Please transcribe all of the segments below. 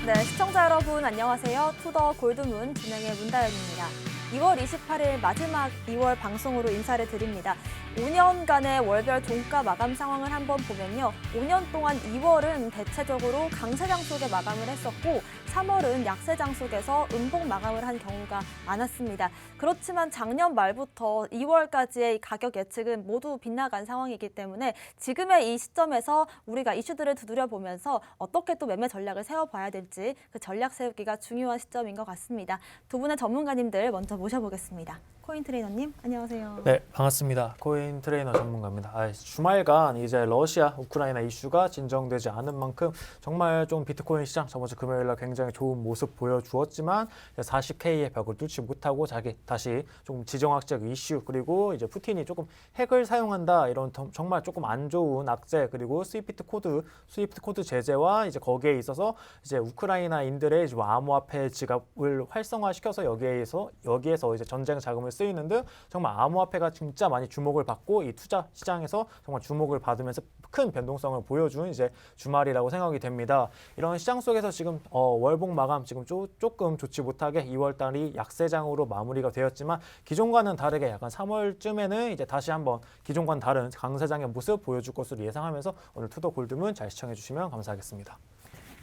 네, 시청자 여러분 안녕하세요. 투더 골드문 진행의 문다연입니다. 2월 28일 마지막 2월 방송으로 인사를 드립니다. 5년간의 월별 종가 마감 상황을 한번 보면요. 5년 동안 2월은 대체적으로 강세장 속에 마감을 했었고 3월은 약세장 속에서 음봉 마감을 한 경우가 많았습니다. 그렇지만 작년 말부터 2월까지의 가격 예측은 모두 빗나간 상황이기 때문에 지금의 이 시점에서 우리가 이슈들을 두드려보면서 어떻게 또 매매 전략을 세워봐야 될지 그 전략 세우기가 중요한 시점인 것 같습니다. 두 분의 전문가님들 먼저 모셔보겠습니다. 코인 트레이너님, 안녕하세요. 네, 반갑습니다. 코인 트레이너 전문가입니다. 주말간 이제 러시아, 우크라이나 이슈가 진정되지 않은 만큼 정말 좀 비트코인 시장 저번 주 금요일 날 굉장히 좋은 모습 보여주었지만 40K의 벽을 뚫지 못하고 다시 좀 지정학적 이슈 그리고 이제 푸틴이 조금 핵을 사용한다 이런 정말 조금 안 좋은 악재 그리고 스위프트 코드 제재와 이제 거기에 있어서 이제 우크라이나인들의 암호화폐 지갑을 활성화시켜서 여기에서 이제 전쟁 자금을 쓰이는 등 정말 암호화폐가 진짜 많이 주목을 받고 이 투자 시장에서 정말 주목을 받으면서 큰 변동성을 보여준 이제 주말이라고 생각이 됩니다. 이런 시장 속에서 지금 월봉 마감 지금 조금 좋지 못하게 2월 달이 약세장으로 마무리가 되었지만 기존과는 다르게 약간 3월쯤에는 이제 다시 한번 기존과는 다른 강세장의 모습 보여줄 것으로 예상하면서 오늘 투더 골드문 잘 시청해 주시면 감사하겠습니다.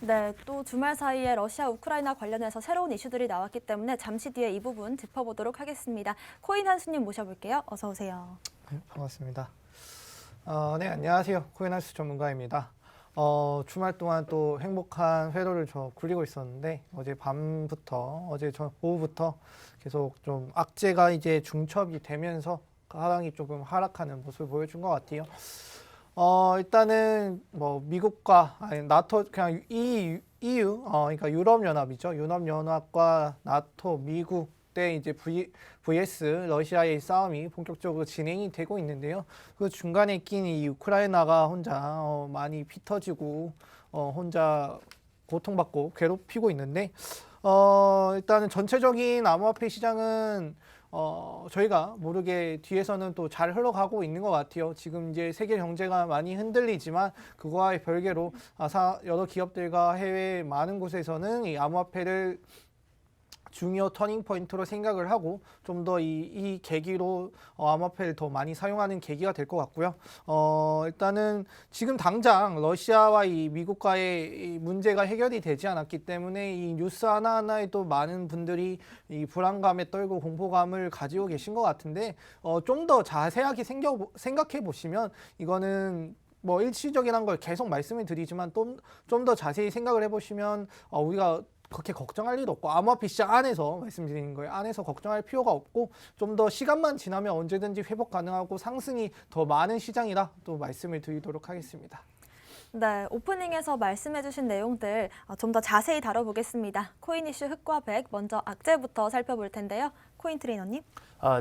네, 또 주말 사이에 러시아, 우크라이나 관련해서 새로운 이슈들이 나왔기 때문에 잠시 뒤에 이 부분 짚어보도록 하겠습니다. 코인 한수님 모셔볼게요. 어서 오세요. 네, 반갑습니다. 네, 안녕하세요. 코인 한수 전문가입니다. 주말 동안 또 행복한 회로를 굴리고 있었는데 어제 오후부터 계속 좀 악재가 이제 중첩이 되면서 하락이 조금 하락하는 모습을 보여준 것 같아요. 일단은 뭐 미국과 나토 그냥 EU 그러니까 유럽연합이죠. 유럽연합과 나토, 미국 때 이제 vs 러시아의 싸움이 본격적으로 진행이 되고 있는데요. 그 중간에 낀 이 우크라이나가 혼자 많이 피 터지고 혼자 고통받고 괴롭히고 있는데 일단은 전체적인 암호화폐 시장은 저희가 모르게 뒤에서는 또 잘 흘러가고 있는 것 같아요. 지금 이제 세계 경제가 많이 흔들리지만 그거와의 별개로 여러 기업들과 해외 많은 곳에서는 이 암호화폐를 중요 터닝 포인트로 생각을 하고 좀 더 이 계기로 암호화폐를 더 많이 사용하는 계기가 될 것 같고요. 일단은 지금 당장 러시아와 이 미국과의 이 문제가 해결이 되지 않았기 때문에 이 뉴스 하나하나에도 많은 분들이 이 불안감에 떨고 공포감을 가지고 계신 것 같은데 좀 더 자세하게 생각해 보시면 이거는 뭐 일시적이란 걸 계속 말씀을 드리지만 좀 더 자세히 생각을 해보시면 우리가 그렇게 걱정할 일도 없고 암호화폐 시장 안에서 말씀드리는 거예요. 안에서 걱정할 필요가 없고 좀 더 시간만 지나면 언제든지 회복 가능하고 상승이 더 많은 시장이라 또 말씀을 드리도록 하겠습니다. 네, 오프닝에서 말씀해주신 내용들 좀 더 자세히 다뤄보겠습니다. 코인 이슈 흑과 백, 먼저 악재부터 살펴볼 텐데요. 코인 트레이너님.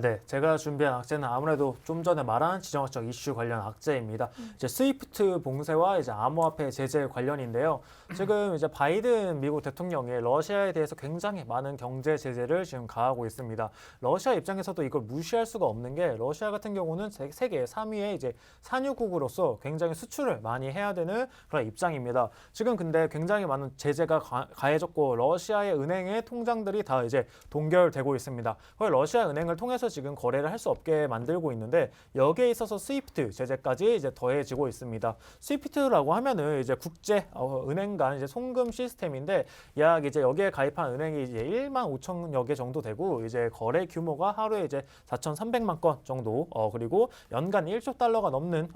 네. 제가 준비한 악재는 아무래도 좀 전에 말한 지정학적 이슈 관련 악재입니다. 이제 스위프트 봉쇄와 이제 암호화폐 제재 관련인데요. 지금 이제 바이든 미국 대통령이 러시아에 대해서 굉장히 많은 경제 제재를 지금 가하고 있습니다. 러시아 입장에서도 이걸 무시할 수가 없는 게 러시아 같은 경우는 세계 3위의 이제 산유국으로서 굉장히 수출을 많이 해야 되는 그런 입장입니다. 지금 근데 굉장히 많은 제재가 가해졌고 러시아의 은행의 통장들이 다 이제 동결되고 있습니다. 거의 러시아 은행을 통해서 지금 거래를 할 수 없게 만들고 있는데 여기에 있어서 스위프트 제재까지 이제 더해지고 있습니다. 스위프트라고 하면은 이제 국제 은행 간 이제 송금 시스템인데 약 이제 여기에 가입한 은행이 이제 1만 5천여 개 정도 되고 이제 거래 규모가 하루에 이제 4,300만 건 정도 그리고 연간 1조 달러가 넘는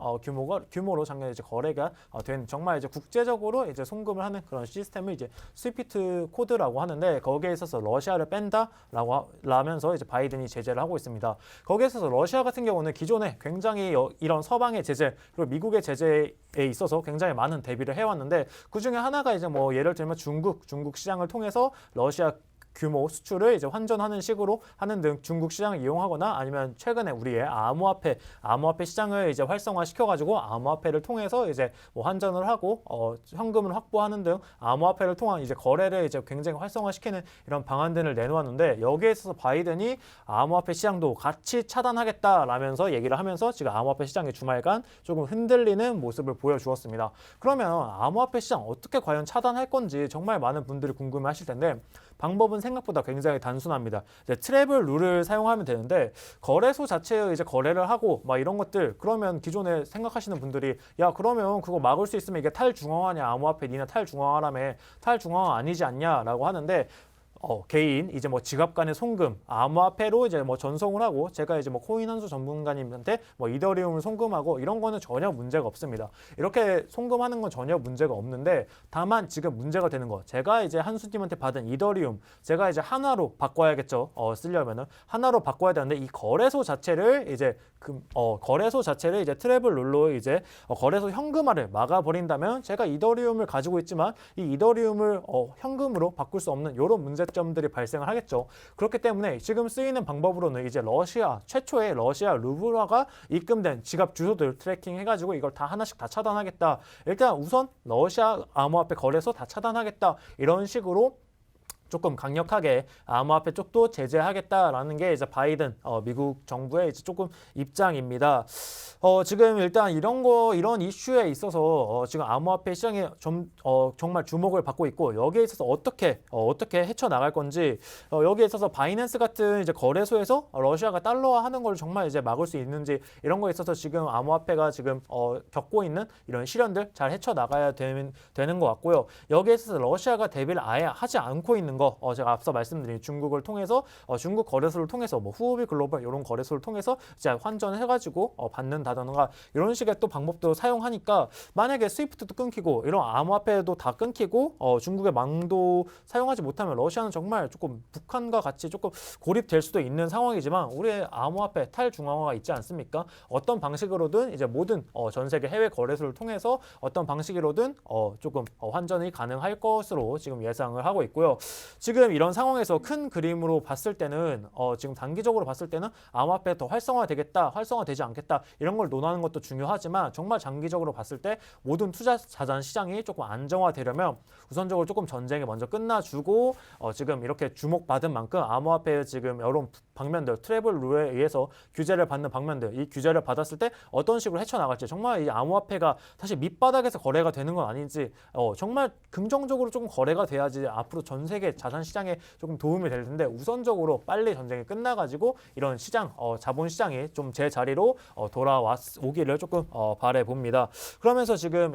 규모로 작년에 이제 거래가 된 정말 이제 국제적으로 이제 송금을 하는 그런 시스템을 이제 스위프트 코드라고 하는데 거기에 있어서 러시아를 뺀다라고 하면서 이제 바이든이 제재를 하고 있습니다. 거기에 있어서 러시아 같은 경우는 기존에 굉장히 이런 서방의 제재 그리고 미국의 제재에 있어서 굉장히 많은 대비를 해왔는데 그 중에 하나가 이제 뭐 예를 들면 중국 시장을 통해서 러시아 규모 수출을 이제 환전하는 식으로 하는 등 중국 시장을 이용하거나 아니면 최근에 우리의 암호화폐 시장을 이제 활성화시켜가지고 암호화폐를 통해서 이제 뭐 환전을 하고 현금을 확보하는 등 암호화폐를 통한 이제 거래를 이제 굉장히 활성화시키는 이런 방안들을 내놓았는데 여기에 있어서 바이든이 암호화폐 시장도 같이 차단하겠다라면서 얘기를 하면서 지금 암호화폐 시장이 주말간 조금 흔들리는 모습을 보여주었습니다. 그러면 암호화폐 시장 어떻게 과연 차단할 건지 정말 많은 분들이 궁금해하실 텐데 방법은 생각보다 굉장히 단순합니다. 이제 트래블 룰을 사용하면 되는데 거래소 자체에 이제 거래를 하고 막 이런 것들 그러면 기존에 생각하시는 분들이 야 그러면 그거 막을 수 있으면 이게 탈중앙화냐 암호화폐 니네 탈중앙화라며 탈중앙화 아니지 않냐라고 하는데 개인 이제 뭐 지갑 간의 송금, 암호화폐로 이제 뭐 전송을 하고 제가 이제 뭐 코인 한수 전문가님한테 뭐 이더리움을 송금하고 이런 거는 전혀 문제가 없습니다. 이렇게 송금하는 건 전혀 문제가 없는데 다만 지금 문제가 되는 거 제가 이제 한수님한테 받은 이더리움 제가 이제 한화로 바꿔야겠죠. 쓰려면은 한화로 바꿔야 되는데 이 거래소 자체를 이제 이제 트래블 룰로 이제 거래소 현금화를 막아버린다면 제가 이더리움을 가지고 있지만 이 이더리움을 현금으로 바꿀 수 없는 이런 문제점들이 발생을 하겠죠. 그렇기 때문에 지금 쓰이는 방법으로는 이제 최초의 러시아 루블화가 입금된 지갑 주소들 트래킹 해가지고 이걸 다 하나씩 다 차단하겠다. 일단 우선 러시아 암호화폐 거래소 다 차단하겠다. 이런 식으로 조금 강력하게 암호화폐 쪽도 제재하겠다라는 게 이제 바이든 미국 정부의 이제 조금 입장입니다. 지금 일단 이런 이슈에 있어서 지금 암호화폐 시장에 정말 주목을 받고 있고 여기에 있어서 어떻게 헤쳐나갈 건지 여기에 있어서 바이낸스 같은 이제 거래소에서 러시아가 달러화하는 걸 정말 이제 막을 수 있는지 이런 거에 있어서 지금 암호화폐가 지금 겪고 있는 이런 시련들 잘 헤쳐나가야 되는 것 같고요. 여기에 있어서 러시아가 대비를 아예 하지 않고 있는 거 제가 앞서 말씀드린 중국을 통해서 중국 거래소를 통해서 뭐 후오비 글로벌 이런 거래소를 통해서 이제 환전을 해가지고 받는다던가 이런 식의 또 방법도 사용하니까 만약에 스위프트도 끊기고 이런 암호화폐도 다 끊기고 중국의 망도 사용하지 못하면 러시아는 정말 조금 북한과 같이 조금 고립될 수도 있는 상황이지만 우리의 암호화폐 탈중앙화가 있지 않습니까? 어떤 방식으로든 이제 모든 전 세계 해외 거래소를 통해서 어떤 방식으로든 조금 환전이 가능할 것으로 지금 예상을 하고 있고요. 지금 이런 상황에서 큰 그림으로 봤을 때는 지금 단기적으로 봤을 때는 암호화폐 더 활성화되지 않겠다 이런 걸 논하는 것도 중요하지만 정말 장기적으로 봤을 때 모든 투자 자산 시장이 조금 안정화되려면 우선적으로 조금 전쟁이 먼저 끝나주고 지금 이렇게 주목받은 만큼 암호화폐의 지금 여러 방면들 트래블 룰에 의해서 규제를 받는 방면들 이 규제를 받았을 때 어떤 식으로 헤쳐나갈지 정말 이 암호화폐가 사실 밑바닥에서 거래가 되는 건 아닌지 정말 긍정적으로 조금 거래가 돼야지 앞으로 전 세계 자산 시장에 조금 도움이 될 텐데 우선적으로 빨리 전쟁이 끝나가지고 이런 시장 자본 시장이 좀 제 자리로 돌아오기를 조금 바래 봅니다. 그러면서 지금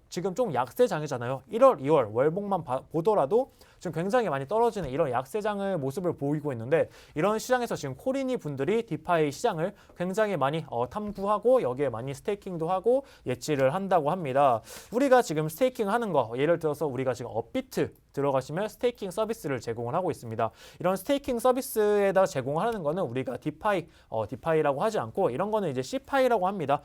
지금 좀 약세장이잖아요. 1월, 2월 월봉만 보더라도 지금 굉장히 많이 떨어지는 이런 약세장의 모습을 보이고 있는데 이런 시장에서 지금 코리니 분들이 디파이 시장을 굉장히 많이 탐구하고 여기에 많이 스테이킹도 하고 예치를 한다고 합니다. 우리가 지금 스테이킹 하는 거 예를 들어서 우리가 지금 업비트 들어가시면 스테이킹 서비스를 제공을 하고 있습니다. 이런 스테이킹 서비스에다 제공하는 거는 우리가 디파이라고 하지 않고 이런 거는 이제 C파이라고 합니다.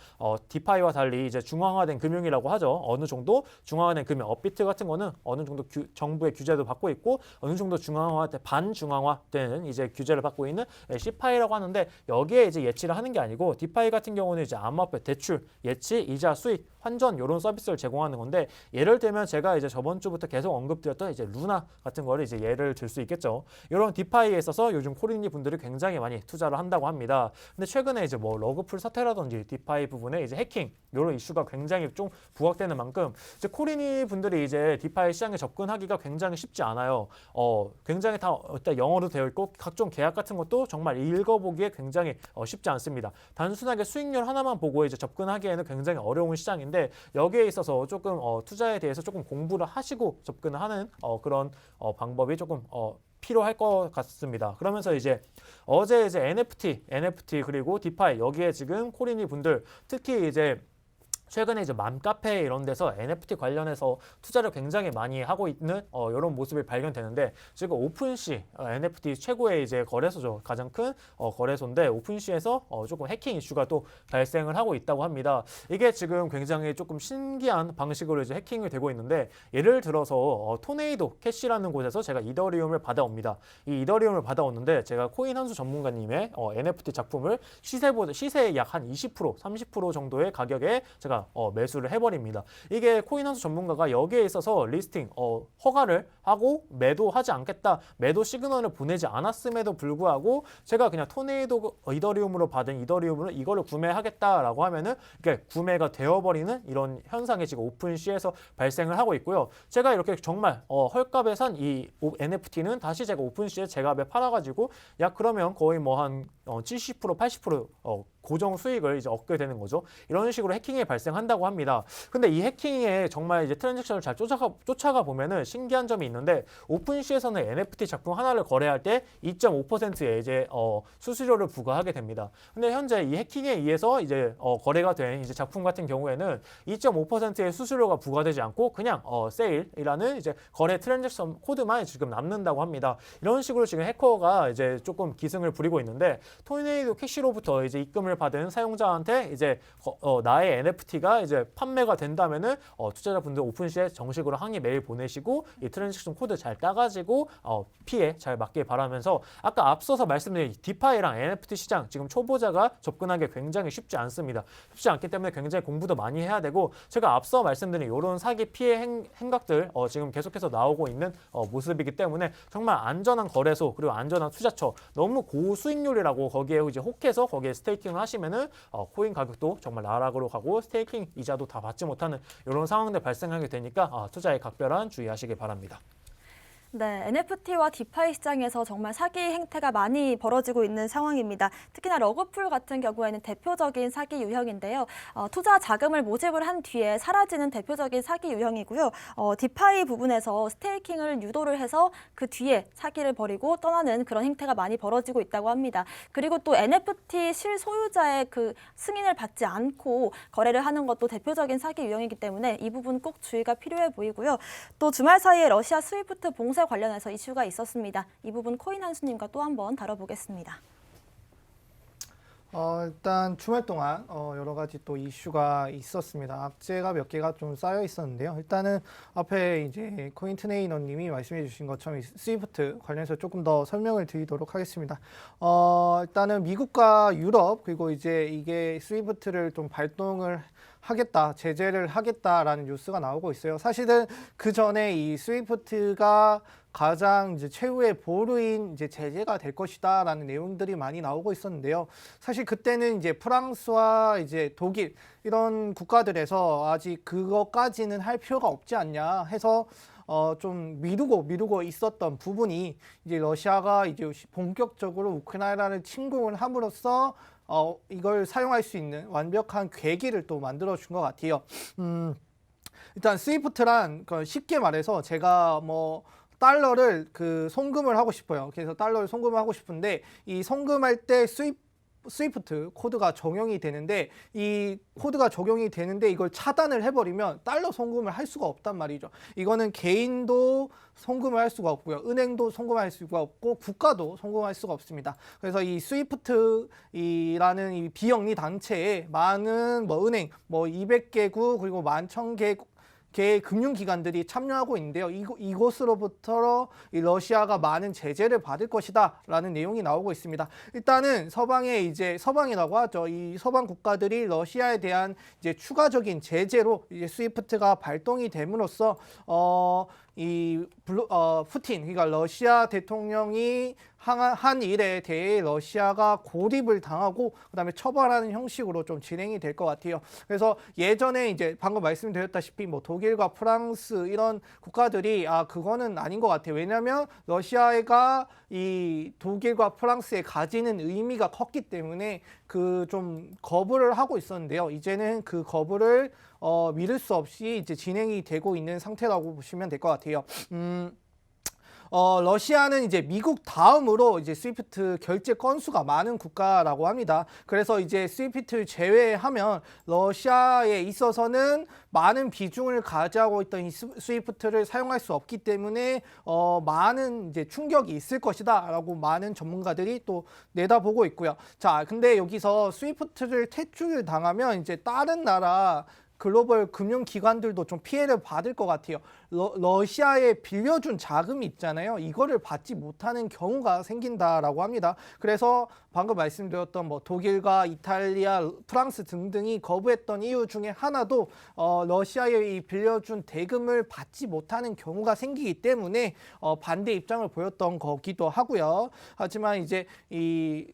디파이와 달리 이제 중앙화된 금융이라고 하죠. 어느 정도 중앙화된 금융, 업비트 같은 거는 어느 정도 정부의 규제도 받고 있고 어느 정도 반중앙화되는 이제 규제를 받고 있는 C파이라고 하는데 여기에 이제 예치를 하는 게 아니고 디파이 같은 경우는 이제 암호화폐 대출, 예치, 이자, 수익, 환전 이런 서비스를 제공하는 건데 예를 들면 제가 이제 저번 주부터 계속 언급드렸던 이제 루나 같은 거를 이제 예를 들 수 있겠죠. 이런 디파이에 있어서 요즘 코리니 분들이 굉장히 많이 투자를 한다고 합니다. 근데 최근에 이제 뭐 러그풀 사태라든지 디파이 부분에 이제 해킹 이런 이슈가 굉장히 좀 부각되는 만큼 이제 코리니 분들이 이제 디파이 시장에 접근하기가 굉장히 쉽지 않아요. 굉장히 다 일단 영어로 되어 있고 각종 계약 같은 것도 정말 읽어보기에 굉장히 쉽지 않습니다. 단순하게 수익률 하나만 보고 이제 접근하기에는 굉장히 어려운 시장인데 여기에 있어서 조금 투자에 대해서 조금 공부를 하시고 접근을 하는 그런 방법이 조금 필요할 것 같습니다. 그러면서 이제 어제 이제 NFT 그리고 디파이 여기에 지금 코리니 분들 특히 이제 최근에 이제 맘카페 이런 데서 NFT 관련해서 투자를 굉장히 많이 하고 있는 이런 모습이 발견되는데 지금 오픈시 NFT 최고의 이제 거래소죠. 가장 큰 거래소인데 오픈시에서 조금 해킹 이슈가 또 발생을 하고 있다고 합니다. 이게 지금 굉장히 조금 신기한 방식으로 이제 해킹이 되고 있는데 예를 들어서 토네이도 캐시라는 곳에서 제가 이더리움을 받아옵니다. 이 이더리움을 받아오는데 제가 코인 한수 전문가님의 NFT 작품을 시세의 약 한 20%, 30% 정도의 가격에 제가 매수를 해버립니다. 이게 코인 한수 전문가가 여기에 있어서 리스팅 허가를 하고 매도하지 않겠다, 매도 시그널을 보내지 않았음에도 불구하고 제가 그냥 토네이도 이더리움으로 받은 이더리움으로 이거를 구매하겠다라고 하면은 이게 구매가 되어버리는 이런 현상이 지금 오픈시에서 발생을 하고 있고요. 제가 이렇게 정말 헐값에 산 이 NFT는 다시 제가 오픈시에 제값에 팔아가지고 약 그러면 거의 뭐 한 70%, 80% 고정 수익을 이제 얻게 되는 거죠. 이런 식으로 해킹이 발생한다고 합니다. 근데 이 해킹에 정말 이제 트랜잭션을 잘 쫓아가 보면은 신기한 점이 있는데 오픈시에서는 NFT 작품 하나를 거래할 때 2.5%의 이제 수수료를 부과하게 됩니다. 근데 현재 이 해킹에 의해서 이제 거래가 된 이제 작품 같은 경우에는 2.5%의 수수료가 부과되지 않고 그냥 세일이라는 이제 거래 트랜잭션 코드만 지금 남는다고 합니다. 이런 식으로 지금 해커가 이제 조금 기승을 부리고 있는데 토네이도 캐시로부터 이제 입금을 받은 사용자한테 이제 나의 NFT가 이제 판매가 된다면은 투자자분들 오픈시에 정식으로 항의 메일 보내시고 이 트랜잭션 코드 잘 따가지고 피해 잘 막길 바라면서 아까 앞서서 말씀드린 디파이랑 NFT 시장 지금 초보자가 접근하기 굉장히 쉽지 않습니다. 쉽지 않기 때문에 굉장히 공부도 많이 해야 되고 제가 앞서 말씀드린 이런 사기 피해 행각들 지금 계속해서 나오고 있는 모습이기 때문에 정말 안전한 거래소 그리고 안전한 투자처 너무 고수익률이라고 거기에 이제 혹해서 거기에 스테이킹을 하시면은 코인 가격도 정말 나락으로 가고 스테이킹 이자도 다 받지 못하는 이런 상황들 발생하게 되니까 투자에 각별한 주의하시기 바랍니다. 네, NFT와 디파이 시장에서 정말 사기 행태가 많이 벌어지고 있는 상황입니다. 특히나 러그풀 같은 경우에는 대표적인 사기 유형인데요. 투자 자금을 모집을 한 뒤에 사라지는 대표적인 사기 유형이고요. 디파이 부분에서 스테이킹을 유도를 해서 그 뒤에 사기를 벌이고 떠나는 그런 행태가 많이 벌어지고 있다고 합니다. 그리고 또 NFT 실소유자의 그 승인을 받지 않고 거래를 하는 것도 대표적인 사기 유형이기 때문에 이 부분 꼭 주의가 필요해 보이고요. 또 주말 사이에 러시아 스위프트 봉쇄 관련해서 이슈가 있었습니다. 이 부분 코인 한수님과 또 한번 다뤄보겠습니다. 일단 주말 동안 여러 가지 또 이슈가 있었습니다. 악재가 몇 개가 좀 쌓여 있었는데요. 일단은 앞에 이제 코인 트레이너님이 말씀해 주신 것처럼 스위프트 관련해서 조금 더 설명을 드리도록 하겠습니다. 일단은 미국과 유럽 그리고 이제 이게 스위프트를 좀 발동을 하겠다, 제재를 하겠다라는 뉴스가 나오고 있어요. 사실은 그 전에 이 스위프트가 가장 이제 최후의 보루인 이제 제재가 될 것이다라는 내용들이 많이 나오고 있었는데요. 사실 그때는 이제 프랑스와 이제 독일 이런 국가들에서 아직 그거까지는 할 필요가 없지 않냐 해서 좀 미루고 있었던 부분이 이제 러시아가 이제 본격적으로 우크라이나를 침공을 함으로써 이걸 사용할 수 있는 완벽한 계기를 또 만들어 준 것 같아요. 일단 스위프트란 쉽게 말해서 제가 뭐 달러를 송금을 하고 싶어요. 그래서 달러를 송금을 하고 싶은데 이 송금할 때 스위프트 코드가 적용이 되는데 이 코드가 적용이 되는데 이걸 차단을 해버리면 달러 송금을 할 수가 없단 말이죠. 이거는 개인도 송금을 할 수가 없고요. 은행도 송금할 수가 없고 국가도 송금할 수가 없습니다. 그래서 이 스위프트라는 이 비영리 단체에 많은 은행 200개국 그리고 11,000개국 금융기관들이 참여하고 있는데요. 이곳으로부터 이 러시아가 많은 제재를 받을 것이다 라는 내용이 나오고 있습니다. 일단은 서방이라고 하죠. 이 서방 국가들이 러시아에 대한 이제 추가적인 제재로 이제 스위프트가 발동이 됨으로써 푸틴, 그러니까 러시아 대통령이 한 일에 대해 러시아가 고립을 당하고 그다음에 처벌하는 형식으로 좀 진행이 될 것 같아요. 그래서 예전에 이제 방금 말씀드렸다시피 뭐 독일과 프랑스 이런 국가들이 그거는 아닌 것 같아요. 왜냐하면 러시아가 이 독일과 프랑스에 가지는 의미가 컸기 때문에 좀 거부를 하고 있었는데요. 이제는 그 거부를 믿을 수 없이 이제 진행이 되고 있는 상태라고 보시면 될 것 같아요. 러시아는 이제 미국 다음으로 이제 스위프트 결제 건수가 많은 국가라고 합니다. 그래서 이제 스위프트를 제외하면 러시아에 있어서는 많은 비중을 가져가고 있던 이 스위프트를 사용할 수 없기 때문에 많은 이제 충격이 있을 것이다라고 많은 전문가들이 또 내다보고 있고요. 자, 근데 여기서 스위프트를 퇴출 당하면 이제 다른 나라 글로벌 금융기관들도 좀 피해를 받을 것 같아요. 러시아에 빌려준 자금이 있잖아요. 이거를 받지 못하는 경우가 생긴다라고 합니다. 그래서 방금 말씀드렸던 뭐 독일과 이탈리아, 프랑스 등등이 거부했던 이유 중에 하나도 러시아에 이 빌려준 대금을 받지 못하는 경우가 생기기 때문에 반대 입장을 보였던 거기도 하고요. 하지만 이제 이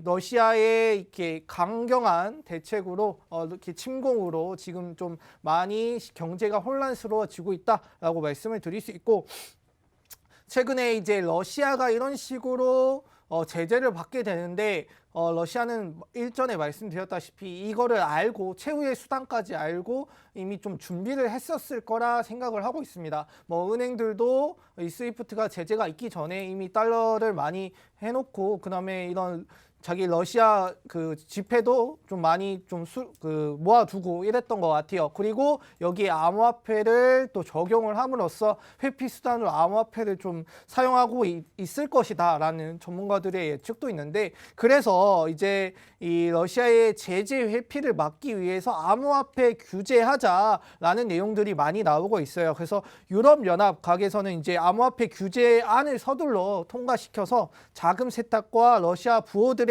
러시아의 이렇게 강경한 대책으로 이렇게 침공으로 지금 좀 많이 경제가 혼란스러워지고 있다라고 말씀을 드릴 수 있고, 최근에 이제 러시아가 이런 식으로 제재를 받게 되는데 러시아는 일전에 말씀드렸다시피 이거를 알고 최후의 수단까지 알고 이미 좀 준비를 했었을 거라 생각을 하고 있습니다. 뭐 은행들도 이 스위프트가 제재가 있기 전에 이미 달러를 많이 해놓고 그다음에 이런 자기 러시아 그 지폐도 좀 많이 좀 모아두고 이랬던 것 같아요. 그리고 여기에 암호화폐를 또 적용을 함으로써 회피 수단으로 암호화폐를 좀 사용하고 있을 것이다라는 전문가들의 예측도 있는데, 그래서 이제 이 러시아의 제재 회피를 막기 위해서 암호화폐 규제하자라는 내용들이 많이 나오고 있어요. 그래서 유럽연합 각에서는 이제 암호화폐 규제안을 서둘러 통과시켜서 자금 세탁과 러시아 부호들의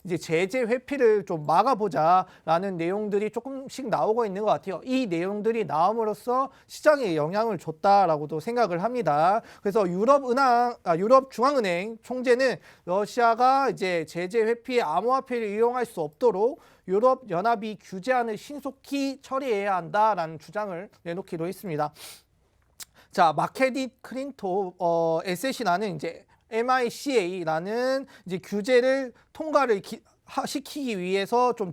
이제 제재 회피를 좀 막아보자라는 내용들이 조금씩 나오고 있는 것 같아요. 이 내용들이 나옴으로써 시장에 영향을 줬다라고도 생각을 합니다. 그래서 유럽 중앙은행 총재는 러시아가 이제 제재 회피에 암호화폐를 이용할 수 없도록 유럽 연합이 규제안을 신속히 처리해야 한다라는 주장을 내놓기로 했습니다. 자, 마케딧 크린토 에셋이라는 이제 MICA라는 이제 규제를 통과를 시키기 위해서 좀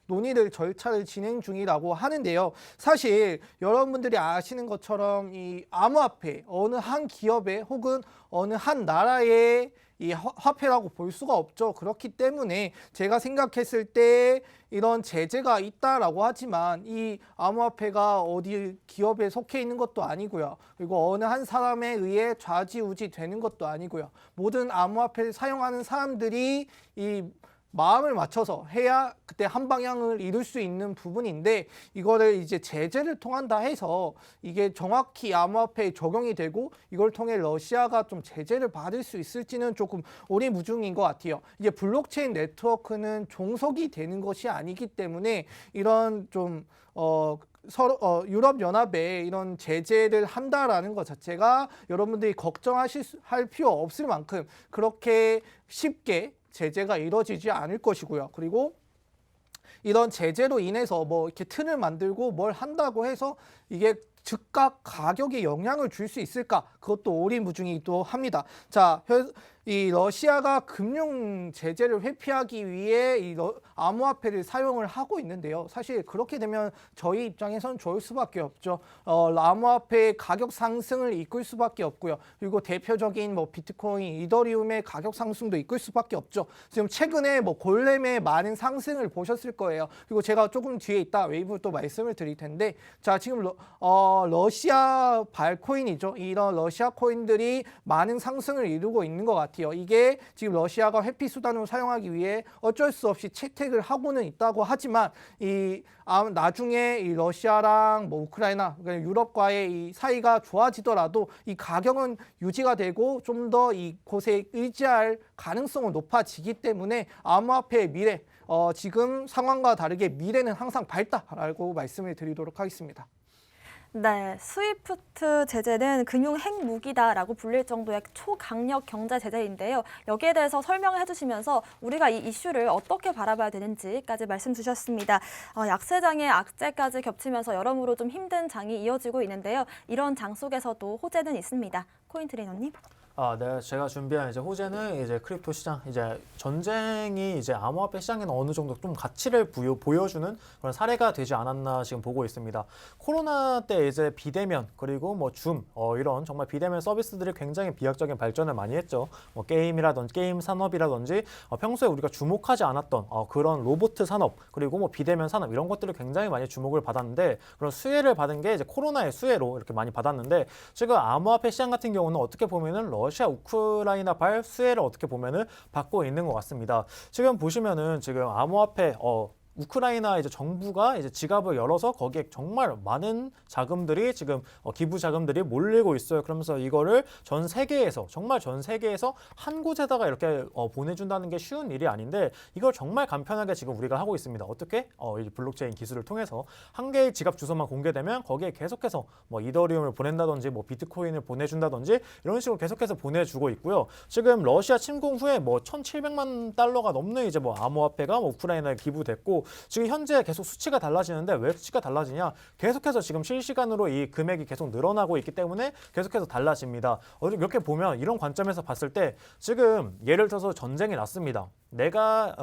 논의를 절차를 진행 중이라고 하는데요. 사실 여러분들이 아시는 것처럼 이 암호화폐 어느 한 기업의 혹은 어느 한 나라의 이 화폐라고 볼 수가 없죠. 그렇기 때문에 제가 생각했을 때 이런 제재가 있다라고 하지만 이 암호화폐가 어디 기업에 속해 있는 것도 아니고요. 그리고 어느 한 사람에 의해 좌지우지 되는 것도 아니고요. 모든 암호화폐를 사용하는 사람들이 이 마음을 맞춰서 해야 그때 한 방향을 이룰 수 있는 부분인데, 이거를 이제 제재를 통한다 해서 이게 정확히 암호화폐에 적용이 되고 이걸 통해 러시아가 좀 제재를 받을 수 있을지는 조금 오리무중인 것 같아요. 이게 블록체인 네트워크는 종속이 되는 것이 아니기 때문에 이런 좀 유럽연합에 이런 제재를 한다라는 것 자체가 여러분들이 걱정할 필요 없을 만큼 그렇게 쉽게 제재가 이루어지지 않을 것이고요. 그리고 이런 제재로 인해서 뭐 이렇게 튼을 만들고 뭘 한다고 해서 이게 즉각 가격에 영향을 줄 수 있을까? 그것도 오리무중이기도 합니다. 자, 이 러시아가 금융 제재를 회피하기 위해 이 암호화폐를 사용을 하고 있는데요. 사실 그렇게 되면 저희 입장에선 좋을 수밖에 없죠. 암호화폐의 가격 상승을 이끌 수밖에 없고요. 그리고 대표적인 뭐 비트코인, 이더리움의 가격 상승도 이끌 수밖에 없죠. 지금 최근에 뭐 골렘의 많은 상승을 보셨을 거예요. 그리고 제가 조금 뒤에 있다 웨이브 또 말씀을 드릴 텐데, 자, 지금 러시아 발코인이죠. 이런 러시아 코인들이 많은 상승을 이루고 있는 것 같아요. 이게 지금 러시아가 회피 수단으로 사용하기 위해 어쩔 수 없이 채택을 하고는 있다고 하지만 나중에 이 러시아랑 뭐 우크라이나, 그러니까 유럽과의 이 사이가 좋아지더라도 이 가격은 유지가 되고 좀 더 이곳에 의지할 가능성은 높아지기 때문에 암호화폐의 미래, 지금 상황과 다르게 미래는 항상 밝다라고 말씀을 드리도록 하겠습니다. 네, 스위프트 제재는 금융 핵무기다라고 불릴 정도의 초강력 경제 제재인데요. 여기에 대해서 설명을 해주시면서 우리가 이 이슈를 어떻게 바라봐야 되는지까지 말씀 주셨습니다. 약세장에 악재까지 겹치면서 여러모로 좀 힘든 장이 이어지고 있는데요. 이런 장 속에서도 호재는 있습니다. 코인 트레이너님. 네, 제가 준비한 이제 호재는 이제 크립토 시장, 이제 전쟁이 이제 암호화폐 시장에는 어느 정도 좀 가치를 보여주는 그런 사례가 되지 않았나 지금 보고 있습니다. 코로나 때 이제 비대면 그리고 뭐 줌, 이런 정말 비대면 서비스들이 굉장히 비약적인 발전을 많이 했죠. 뭐 게임이라든지 게임 산업이라든지 평소에 우리가 주목하지 않았던 그런 로봇 산업 그리고 뭐 비대면 산업 이런 것들을 굉장히 많이 주목을 받았는데 그런 수혜를 받은 게 이제 코로나의 수혜로 이렇게 많이 받았는데 지금 암호화폐 시장 같은 경우는 어떻게 보면은 러시아 우크라이나 발 수혜를 어떻게 보면은 받고 있는 것 같습니다. 지금 보시면은 지금 암호화폐 우크라이나 이제 정부가 이제 지갑을 열어서 거기에 정말 많은 자금들이 지금 기부 자금들이 몰리고 있어요. 그러면서 이거를 전 세계에서 정말 전 세계에서 한 곳에다가 이렇게 보내준다는 게 쉬운 일이 아닌데 이걸 정말 간편하게 지금 우리가 하고 있습니다. 어떻게? 이 블록체인 기술을 통해서 한 개의 지갑 주소만 공개되면 거기에 계속해서 뭐 이더리움을 보낸다든지 뭐 비트코인을 보내준다든지 이런 식으로 계속해서 보내주고 있고요. 지금 러시아 침공 후에 뭐 1,700만 달러가 넘는 이제 뭐 암호화폐가 뭐 우크라이나에 기부됐고 지금 현재 계속 수치가 달라지는데 왜 수치가 달라지냐? 계속해서 지금 실시간으로 이 금액이 계속 늘어나고 있기 때문에 계속해서 달라집니다. 이렇게 보면 이런 관점에서 봤을 때 지금 예를 들어서 전쟁이 났습니다. 내가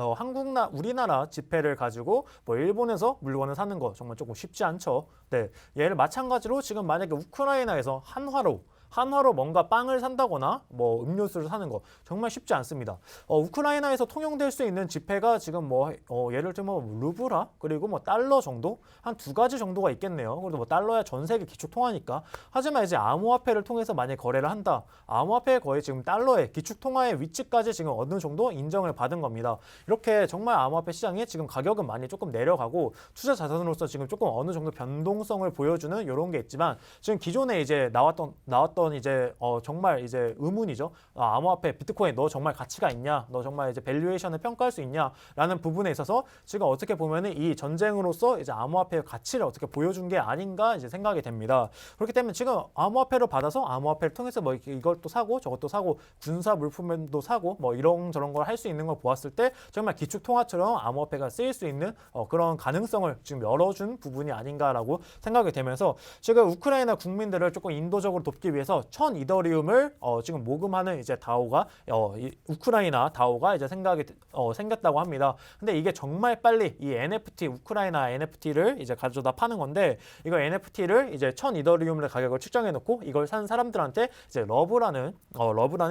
우리나라 지폐를 가지고 뭐 일본에서 물건을 사는 거 정말 조금 쉽지 않죠. 네, 얘를 마찬가지로 지금 만약에 우크라이나에서 한화로 뭔가 빵을 산다거나 뭐 음료수를 사는 거 정말 쉽지 않습니다. 우크라이나에서 통용될 수 있는 지폐가 지금 뭐 예를 들면 루브라 그리고 뭐 달러 정도 한 두 가지 정도가 있겠네요. 그래도 뭐 달러야 전 세계 기초 통화니까. 하지만 이제 암호화폐를 통해서 만약 거래를 한다. 암호화폐 거의 지금 달러의 기축 통화의 위치까지 지금 어느 정도 인정을 받은 겁니다. 이렇게 정말 암호화폐 시장이 지금 가격은 많이 조금 내려가고 투자 자산으로서 지금 조금 어느 정도 변동성을 보여주는 이런 게 있지만 지금 기존에 이제 나왔던 이제 정말 이제 의문이죠. 암호화폐 비트코인 너 정말 가치가 있냐? 너 정말 이제 밸류에이션을 평가할 수 있냐?라는 부분에 있어서 지금 어떻게 보면은 이 전쟁으로서 이제 암호화폐의 가치를 어떻게 보여준 게 아닌가 이제 생각이 됩니다. 그렇기 때문에 지금 암호화폐를 받아서 암호화폐를 통해서 뭐 이것도 사고 저것도 사고 군사 물품도 사고 뭐 이런저런 걸 할 수 있는 걸 보았을 때 정말 기축 통화처럼 암호화폐가 쓰일 수 있는 그런 가능성을 지금 열어준 부분이 아닌가라고 생각이 되면서 지금 우크라이나 국민들을 조금 인도적으로 돕기 위해서 1,000 이더리움을 지금 모금하는 이제 다오가 우크라이나 다오가 이제 생겼다고 합니다. 근데 이게 정말 빨리 이 NFT 우크라이나 NFT를 이제 가져다 파는 건데 이거 NFT를 이제 1,000 이더리움의 가격을 측정해 놓고 이걸 산 사람들한테 이제 러브라는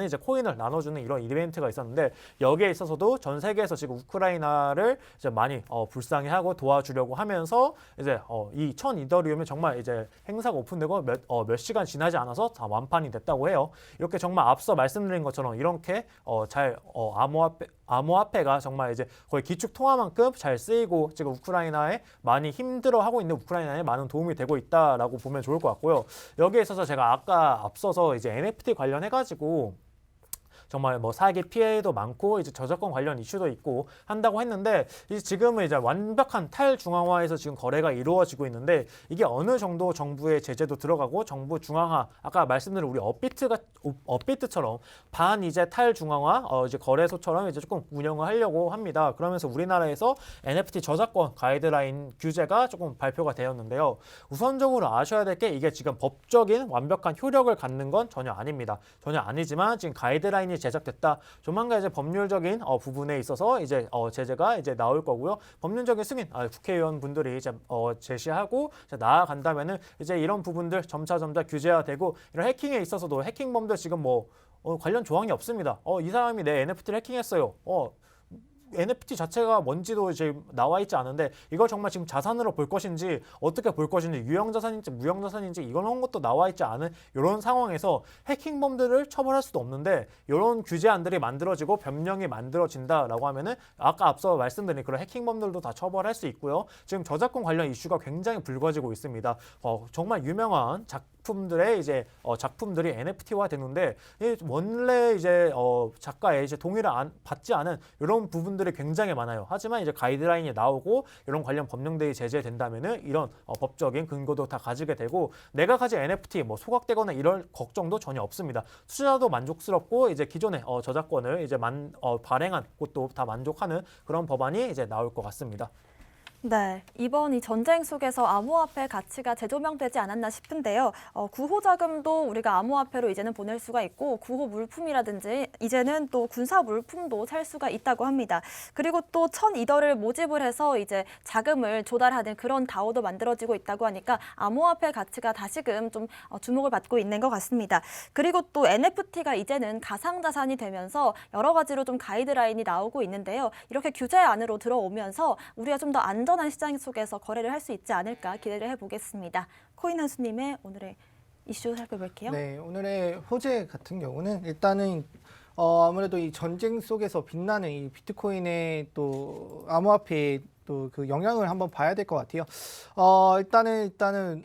이제 코인을 나눠주는 이런 이벤트가 있었는데 여기에 있어서도 전 세계에서 지금 우크라이나를 이제 많이 불쌍해하고 도와주려고 하면서 이제 이 1,000 이더리움이 정말 이제 행사가 오픈되고 몇 시간 지나지 않아서 다 완판이 됐다고 해요. 이렇게 정말 앞서 말씀드린 것처럼 이렇게 암호화폐가 정말 이제 거의 기축 통화만큼 잘 쓰이고 지금 우크라이나에 많이 힘들어하고 있는 우크라이나에 많은 도움이 되고 있다라고 보면 좋을 것 같고요. 여기에 있어서 제가 아까 앞서서 이제 NFT 관련해가지고 정말 뭐 사기 피해도 많고 이제 저작권 관련 이슈도 있고 한다고 했는데 이제 지금은 이제 완벽한 탈중앙화에서 지금 거래가 이루어지고 있는데 이게 어느 정도 정부의 제재도 들어가고 정부 중앙화 아까 말씀드린 우리 업비트처럼 반 이제 탈중앙화 이제 거래소처럼 이제 조금 운영을 하려고 합니다. 그러면서 우리나라에서 NFT 저작권 가이드라인 규제가 조금 발표가 되었는데요. 우선적으로 아셔야 될 게 이게 지금 법적인 완벽한 효력을 갖는 건 전혀 아닙니다. 전혀 아니지만 지금 가이드라인이 제작됐다. 조만간 이제 법률적인 부분에 있어서 이제 제재가 이제 나올 거고요. 법률적인 승인 국회의원 분들이 이제 제시하고 이제 나아간다면은 이제 이런 부분들 점차 규제화되고 이런 해킹에 있어서도 해킹범들 지금 뭐 관련 조항이 없습니다. 이 사람이 내 NFT를 해킹했어요. NFT 자체가 뭔지도 이제 나와 있지 않은데 이걸 정말 지금 자산으로 볼 것인지 어떻게 볼 것인지 유형자산인지 무형자산인지 이런 것도 나와 있지 않은 이런 상황에서 해킹범들을 처벌할 수도 없는데 이런 규제안들이 만들어지고 변명이 만들어진다라고 하면은 아까 앞서 말씀드린 그런 해킹범들도 다 처벌할 수 있고요. 지금 저작권 관련 이슈가 굉장히 불거지고 있습니다. 정말 유명한 작품들의 이제 작품들이 NFT화 되는데 원래 이제 작가의 이제 동의를 받지 않은 이런 부분들이 굉장히 많아요. 하지만 이제 가이드라인이 나오고 이런 관련 법령들이 제재된다면은 이런 법적인 근거도 다 가지게 되고 내가 가진 NFT 뭐 소각되거나 이런 걱정도 전혀 없습니다. 투자자도 만족스럽고 이제 기존의 저작권을 이제 발행한 곳도 다 만족하는 그런 법안이 이제 나올 것 같습니다. 네, 이번 이 전쟁 속에서 암호화폐 가치가 재조명되지 않았나 싶은데요. 구호 자금도 우리가 암호화폐로 이제는 보낼 수가 있고 구호 물품이라든지 이제는 또 군사 물품도 살 수가 있다고 합니다. 그리고 또 1,002달러를 모집을 해서 이제 자금을 조달하는 그런 다오도 만들어지고 있다고 하니까 암호화폐 가치가 다시금 좀 주목을 받고 있는 것 같습니다. 그리고 또 NFT가 이제는 가상자산이 되면서 여러 가지로 좀 가이드라인이 나오고 있는데요. 이렇게 규제 안으로 들어오면서 우리가 좀 더 안전한 시장 속에서 거래를 할 수 있지 않을까 기대를 해보겠습니다. 코인 한수님의 오늘의 이슈 살펴볼게요. 네, 오늘의 호재 같은 경우는 일단은 아무래도 이 전쟁 속에서 빛나는 이 비트코인의 또 암호화폐의 또 그 영향을 한번 봐야 될 것 같아요. 일단은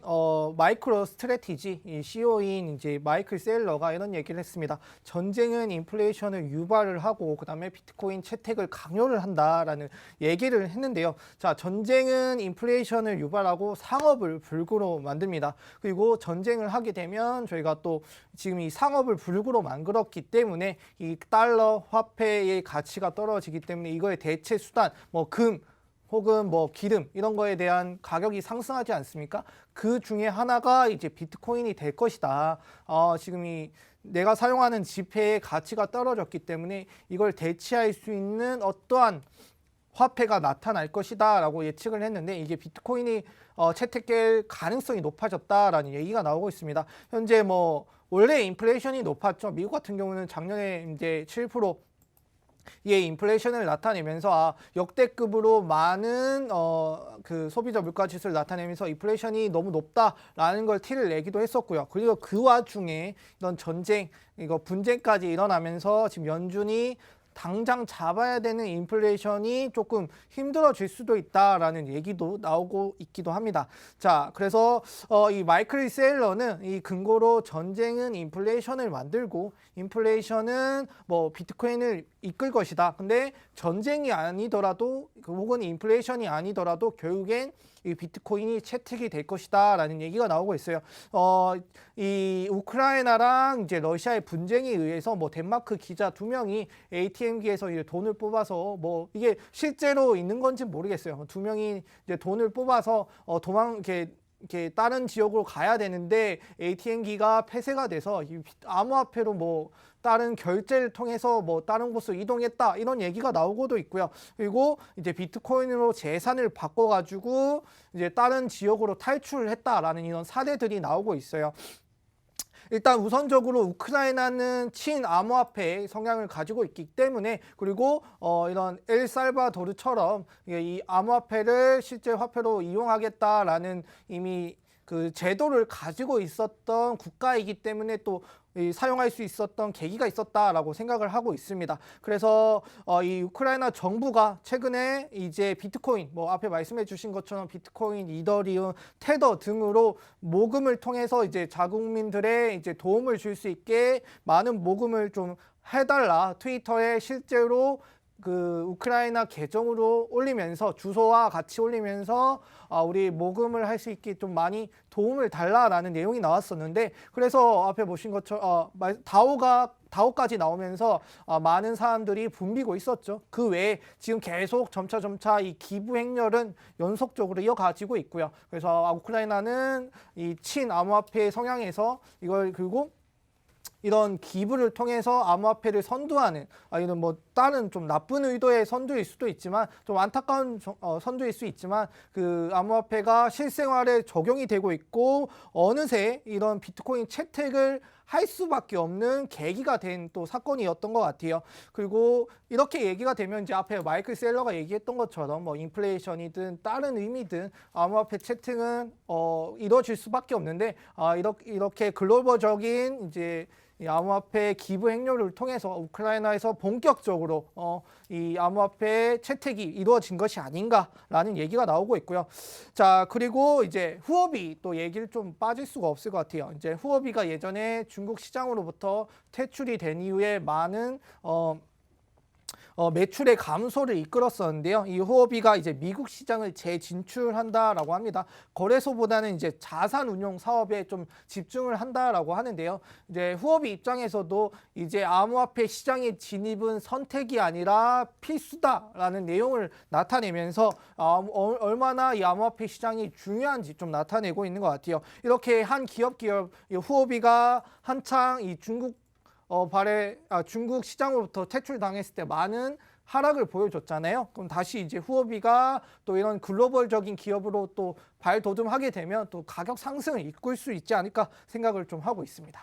마이크로 스트래티지 이 CEO인 이제 마이클 셀러가 이런 얘기를 했습니다. 전쟁은 인플레이션을 유발을 하고 그다음에 비트코인 채택을 강요를 한다라는 얘기를 했는데요. 자, 전쟁은 인플레이션을 유발하고 상업을 불구로 만듭니다. 그리고 전쟁을 하게 되면 저희가 또 지금 이 상업을 불구로 만들었기 때문에 이 달러 화폐의 가치가 떨어지기 때문에 이거의 대체 수단 뭐 금 혹은 뭐 기름 이런 거에 대한 가격이 상승하지 않습니까? 그 중에 하나가 이제 비트코인이 될 것이다. 지금 이 내가 사용하는 지폐의 가치가 떨어졌기 때문에 이걸 대체할 수 있는 어떠한 화폐가 나타날 것이다라고 예측을 했는데 이게 비트코인이 채택될 가능성이 높아졌다라는 얘기가 나오고 있습니다. 현재 뭐 원래 인플레이션이 높았죠. 미국 같은 경우는 작년에 이제 7% 의 인플레이션을 나타내면서 역대급으로 많은 그 소비자 물가 지수를 나타내면서 인플레이션이 너무 높다라는 걸 티를 내기도 했었고요. 그리고 그 와중에 이런 전쟁, 이거 분쟁까지 일어나면서 지금 연준이 당장 잡아야 되는 인플레이션이 조금 힘들어질 수도 있다라는 얘기도 나오고 있기도 합니다. 자, 그래서 이 마이클 셀러는 이 근거로 전쟁은 인플레이션을 만들고 인플레이션은 뭐 비트코인을 이끌 것이다. 근데 전쟁이 아니더라도 혹은 인플레이션이 아니더라도 결국엔 이 비트코인이 채택이 될 것이다라는 얘기가 나오고 있어요. 이 우크라이나랑 이제 러시아의 분쟁에 의해서 뭐 덴마크 기자 2명이 ATM기에서 이제 돈을 뽑아서 뭐 이게 실제로 있는 건지 모르겠어요. 2명이 이제 돈을 뽑아서 이렇게 다른 지역으로 가야 되는데 ATM기가 폐쇄가 돼서 이 암호화폐로 뭐 다른 결제를 통해서 뭐 다른 곳으로 이동했다 이런 얘기가 나오고도 있고요. 그리고 이제 비트코인으로 재산을 바꿔가지고 이제 다른 지역으로 탈출을 했다라는 이런 사례들이 나오고 있어요. 일단 우선적으로 우크라이나는 친암호화폐 성향을 가지고 있기 때문에 그리고 이런 엘살바도르처럼 이 암호화폐를 실제 화폐로 이용하겠다라는 이미 그 제도를 가지고 있었던 국가이기 때문에 또 사용할 수 있었던 계기가 있었다라고 생각을 하고 있습니다. 그래서 이 우크라이나 정부가 최근에 이제 비트코인, 뭐 앞에 말씀해 주신 것처럼 비트코인, 이더리움, 테더 등으로 모금을 통해서 이제 자국민들의 이제 도움을 줄 수 있게 많은 모금을 좀 해달라. 트위터에 실제로 그 우크라이나 계정으로 올리면서 주소와 같이 올리면서 우리 모금을 할 수 있게 좀 많이 도움을 달라라는 내용이 나왔었는데 그래서 앞에 보신 것처럼 다오까지 나오면서 많은 사람들이 붐비고 있었죠. 그 외에 지금 계속 점차 이 기부 행렬은 연속적으로 이어가지고 있고요. 그래서 우크라이나는 이 친암호화폐 성향에서 이걸 그리고 이런 기부를 통해서 암호화폐를 선도하는 이런 뭐 다른 좀 나쁜 의도의 선도일 수도 있지만 좀 안타까운 선도일 수 있지만 그 암호화폐가 실생활에 적용이 되고 있고 어느새 이런 비트코인 채택을 할 수밖에 없는 계기가 된 또 사건이었던 것 같아요. 그리고 이렇게 얘기가 되면 이제 앞에 마이클 셀러가 얘기했던 것처럼 뭐 인플레이션이든 다른 의미든 암호화폐 채택은 이루어질 수밖에 없는데 이렇게 글로벌적인 이제 이 암호화폐 기부 행렬을 통해서 우크라이나에서 본격적으로 이 암호화폐 채택이 이루어진 것이 아닌가라는 얘기가 나오고 있고요. 자, 그리고 이제 후오비 또 얘기를 좀 빠질 수가 없을 것 같아요. 이제 후오비가 예전에 중국 시장으로부터 퇴출이 된 이후에 많은 매출의 감소를 이끌었었는데요. 이 후오비가 이제 미국 시장을 재진출한다라고 합니다. 거래소보다는 이제 자산 운용 사업에 좀 집중을 한다라고 하는데요. 이제 후오비 입장에서도 이제 암호화폐 시장의 진입은 선택이 아니라 필수다라는 내용을 나타내면서 얼마나 이 암호화폐 시장이 중요한지 좀 나타내고 있는 것 같아요. 이렇게 한 기업 후오비가 한창 이 중국 시장으로부터 퇴출당했을 때 많은 하락을 보여줬잖아요. 그럼 다시 이제 후오비가 또 이런 글로벌적인 기업으로 또 발돋움하게 되면 또 가격 상승을 이끌 수 있지 않을까 생각을 좀 하고 있습니다.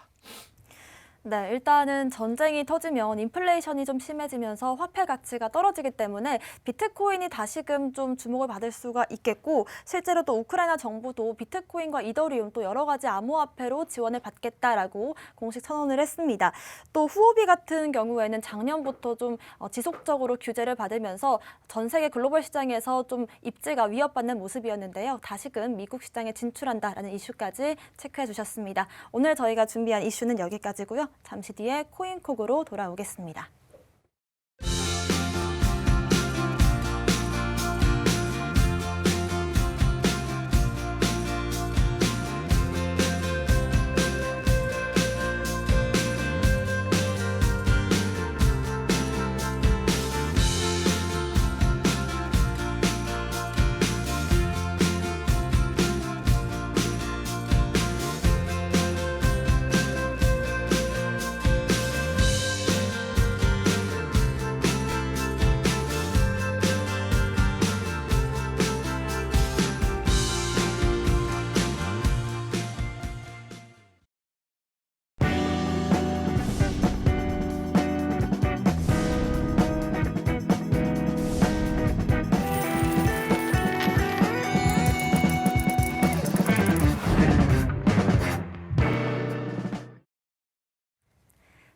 네, 일단은 전쟁이 터지면 인플레이션이 좀 심해지면서 화폐 가치가 떨어지기 때문에 비트코인이 다시금 좀 주목을 받을 수가 있겠고, 실제로 또 우크라이나 정부도 비트코인과 이더리움 또 여러 가지 암호화폐로 지원을 받겠다라고 공식 선언을 했습니다. 또 후오비 같은 경우에는 작년부터 좀 지속적으로 규제를 받으면서 전 세계 글로벌 시장에서 좀 입지가 위협받는 모습이었는데요. 다시금 미국 시장에 진출한다라는 이슈까지 체크해 주셨습니다. 오늘 저희가 준비한 이슈는 여기까지고요. 잠시 뒤에 코인콕으로 돌아오겠습니다.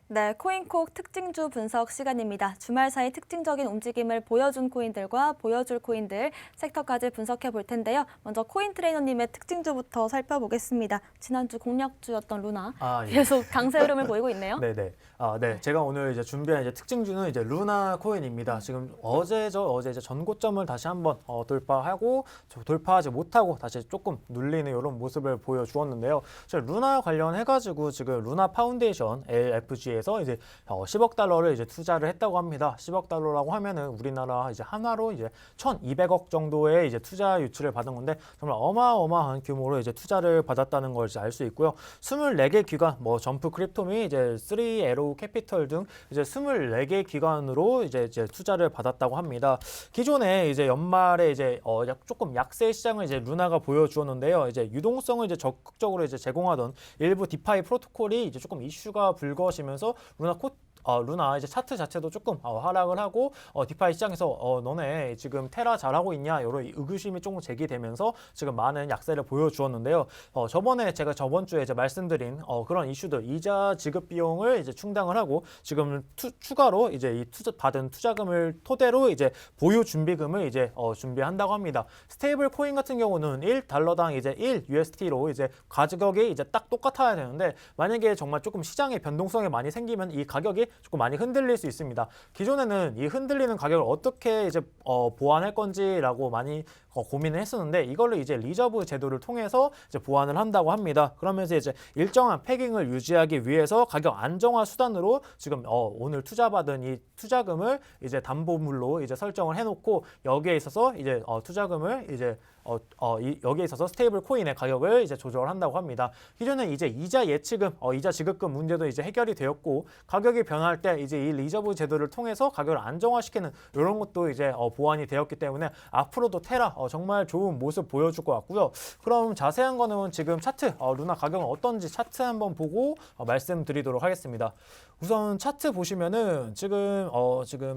네, 코인콕 특징주 분석 시간입니다. 주말 사이 특징적인 움직임을 보여준 코인들과 보여줄 코인들 섹터까지 분석해 볼 텐데요. 먼저 코인 트레이너님의 특징주부터 살펴보겠습니다. 지난주 공략주였던 루나 예. 계속 강세 흐름을 보이고 있네요. 네네. 네. 제가 오늘 이제 준비한 이제 특징주는 이제 루나 코인입니다. 지금 어제 이제 전고점을 다시 한번 돌파하고 돌파하지 못하고 다시 조금 눌리는 이런 모습을 보여주었는데요. 루나 관련해가지고 지금 루나 파운데이션 LFG에서 이제 10억 달러를 이제 투자를 했다고 합니다. 10억 달러라고 하면은 우리나라 이제 한화로 이제 1,200억 정도의 이제 투자 유치를 받은 건데 정말 어마어마한 규모로 이제 투자를 받았다는 걸 알 수 있고요. 24개 기관, 뭐 점프 크립토미, 이제 3에로 캐피털 등 이제 24개 기관으로 이제 투자를 받았다고 합니다. 기존에 이제 연말에 이제 조금 약세 시장을 이제 루나가 보여주었는데요. 이제 유동성을 이제 적극적으로 이제 제공하던 일부 디파이 프로토콜이 이제 조금 이슈가 불거지면서 루나 이제 차트 자체도 조금 하락을 하고 디파이 시장에서 너네 지금 테라 잘하고 있냐 이런 의구심이 조금 제기되면서 지금 많은 약세를 보여주었는데요. 제가 저번 주에 이제 말씀드린 그런 이슈들 이자 지급 비용을 이제 충당을 하고 지금 추가로 이제 이 받은 투자금을 토대로 이제 보유 준비금을 이제 준비한다고 합니다. 스테이블 코인 같은 경우는 1달러당 이제 1 USD로 이제 가격이 이제 딱 똑같아야 되는데 만약에 정말 조금 시장의 변동성이 많이 생기면 이 가격이 조금 많이 흔들릴 수 있습니다. 기존에는 이 흔들리는 가격을 어떻게 이제 보완할 건지라고 많이 고민을 했었는데 이걸로 이제 리저브 제도를 통해서 이제 보완을 한다고 합니다. 그러면서 이제 일정한 패깅을 유지하기 위해서 가격 안정화 수단으로 지금 오늘 투자받은 이 투자금을 이제 담보물로 이제 설정을 해놓고 여기에 있어서 이제 투자금을 이제 여기에 있어서 스테이블 코인의 가격을 이제 조절을 한다고 합니다. 기존에 이제 이자 예치금, 이자 지급금 문제도 이제 해결이 되었고 가격이 변할 때 이제 이 리저브 제도를 통해서 가격을 안정화시키는 이런 것도 이제 보완이 되었기 때문에 앞으로도 테라 정말 좋은 모습 보여줄 것 같고요. 그럼 자세한 거는 지금 차트 루나 가격은 어떤지 차트 한번 보고 말씀드리도록 하겠습니다. 우선 차트 보시면은 지금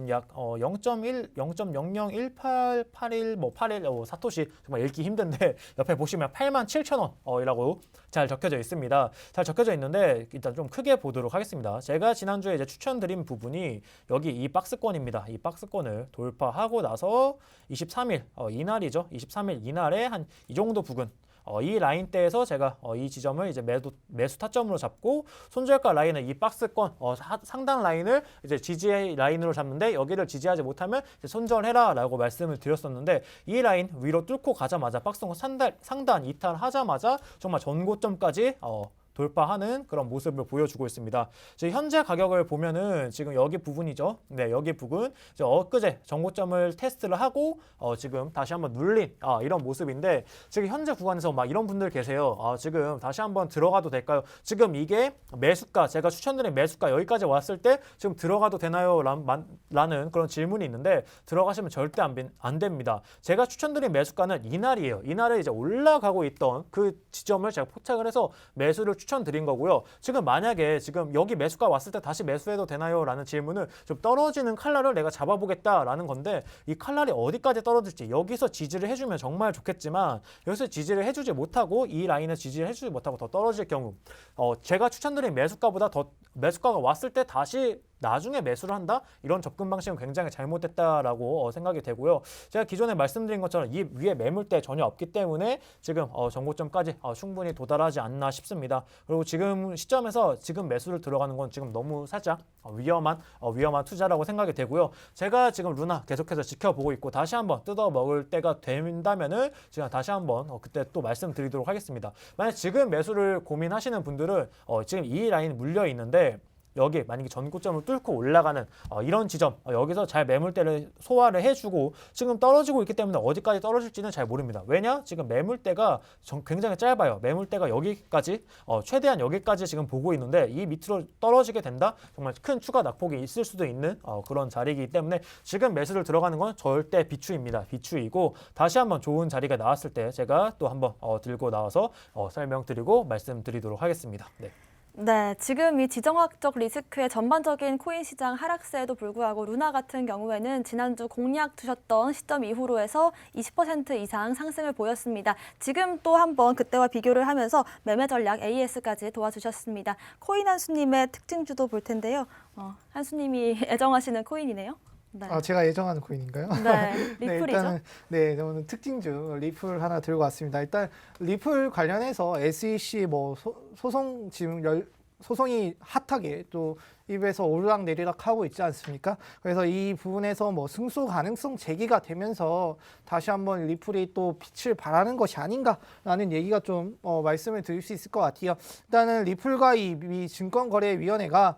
약 0.001881 81 사토시 정말 읽기 힘든데 옆에 보시면 87,000원이라고 잘 적혀져 있습니다. 잘 적혀져 있는데 일단 좀 크게 보도록 하겠습니다. 제가 지난주에 이제 추천드린 부분이 여기 이 박스권입니다. 이 박스권을 돌파하고 나서 23일 이날이죠. 23일 이날에 한 이 정도 부근 이 라인대에서 제가 이 지점을 이제 매수 타점으로 잡고 손절가 라인은 이 박스권 상단 라인을 이제 지지 라인으로 잡는데 여기를 지지하지 못하면 이제 손절해라라고 말씀을 드렸었는데 이 라인 위로 뚫고 가자마자 박스권 상단 이탈하자마자 정말 전고점까지 돌파하는 그런 모습을 보여주고 있습니다. 지금 현재 가격을 보면은 지금 여기 부분이죠. 네, 여기 부분 이제 엊그제 전고점을 테스트를 하고 지금 다시 한번 눌린 이런 모습인데 지금 현재 구간에서 막 이런 분들 계세요. 지금 다시 한번 들어가도 될까요? 지금 이게 매수가 제가 추천드린 매수가 여기까지 왔을 때 지금 들어가도 되나요? 라는 그런 질문이 있는데 들어가시면 절대 안 됩니다. 제가 추천드린 매수가는 이날이에요. 이날에 이제 올라가고 있던 그 지점을 제가 포착을 해서 매수를 추천드린 거고요. 지금 만약에 지금 여기 매수가 왔을 때 다시 매수해도 되나요? 라는 질문은 좀 떨어지는 칼날을 내가 잡아보겠다라는 건데 이 칼날이 어디까지 떨어질지 여기서 지지를 해주면 정말 좋겠지만 여기서 지지를 해주지 못하고 이 라인에 지지를 해주지 못하고 더 떨어질 경우 제가 추천드린 매수가보다 더 매수가가 왔을 때 다시 나중에 매수를 한다? 이런 접근 방식은 굉장히 잘못됐다라고 생각이 되고요. 제가 기존에 말씀드린 것처럼 이 위에 매물대 전혀 없기 때문에 지금 전고점까지 충분히 도달하지 않나 싶습니다. 그리고 지금 시점에서 지금 매수를 들어가는 건 지금 너무 살짝 위험한 투자라고 생각이 되고요. 제가 지금 루나 계속해서 지켜보고 있고 다시 한번 뜯어 먹을 때가 된다면은 제가 다시 한번 그때 또 말씀드리도록 하겠습니다. 만약 지금 매수를 고민하시는 분들은 지금 이 라인 물려 있는데 여기 만약에 전고점을 뚫고 올라가는 이런 지점 여기서 잘 매물대를 소화를 해주고 지금 떨어지고 있기 때문에 어디까지 떨어질지는 잘 모릅니다. 왜냐? 지금 매물대가 굉장히 짧아요. 매물대가 여기까지 최대한 여기까지 지금 보고 있는데 이 밑으로 떨어지게 된다? 정말 큰 추가 낙폭이 있을 수도 있는 그런 자리이기 때문에 지금 매수를 들어가는 건 절대 비추입니다. 비추이고 다시 한번 좋은 자리가 나왔을 때 제가 또 한번 들고 나와서 설명드리고 말씀드리도록 하겠습니다. 네. 네, 지금 이 지정학적 리스크의 전반적인 코인 시장 하락세에도 불구하고 루나 같은 경우에는 지난주 공략 두셨던 시점 이후로 해서 20% 이상 상승을 보였습니다. 지금 또 한번 그때와 비교를 하면서 매매 전략 AS까지 도와주셨습니다. 코인 한수님의 특징주도 볼 텐데요. 한수님이 애정하시는 코인이네요. 네. 제가 예정하는 코인인가요? 네, 네, 리플이죠. 일단은 오늘 특징주 리플 하나 들고 왔습니다. 일단 리플 관련해서 SEC 소송 지금 소송이 핫하게 또 입에서 오르락내리락 하고 있지 않습니까? 그래서 이 부분에서 승소 가능성 제기가 되면서 다시 한번 리플이 또 빛을 발하는 것이 아닌가라는 얘기가 좀 말씀을 드릴 수 있을 것 같아요. 일단은 리플과 이 증권거래위원회가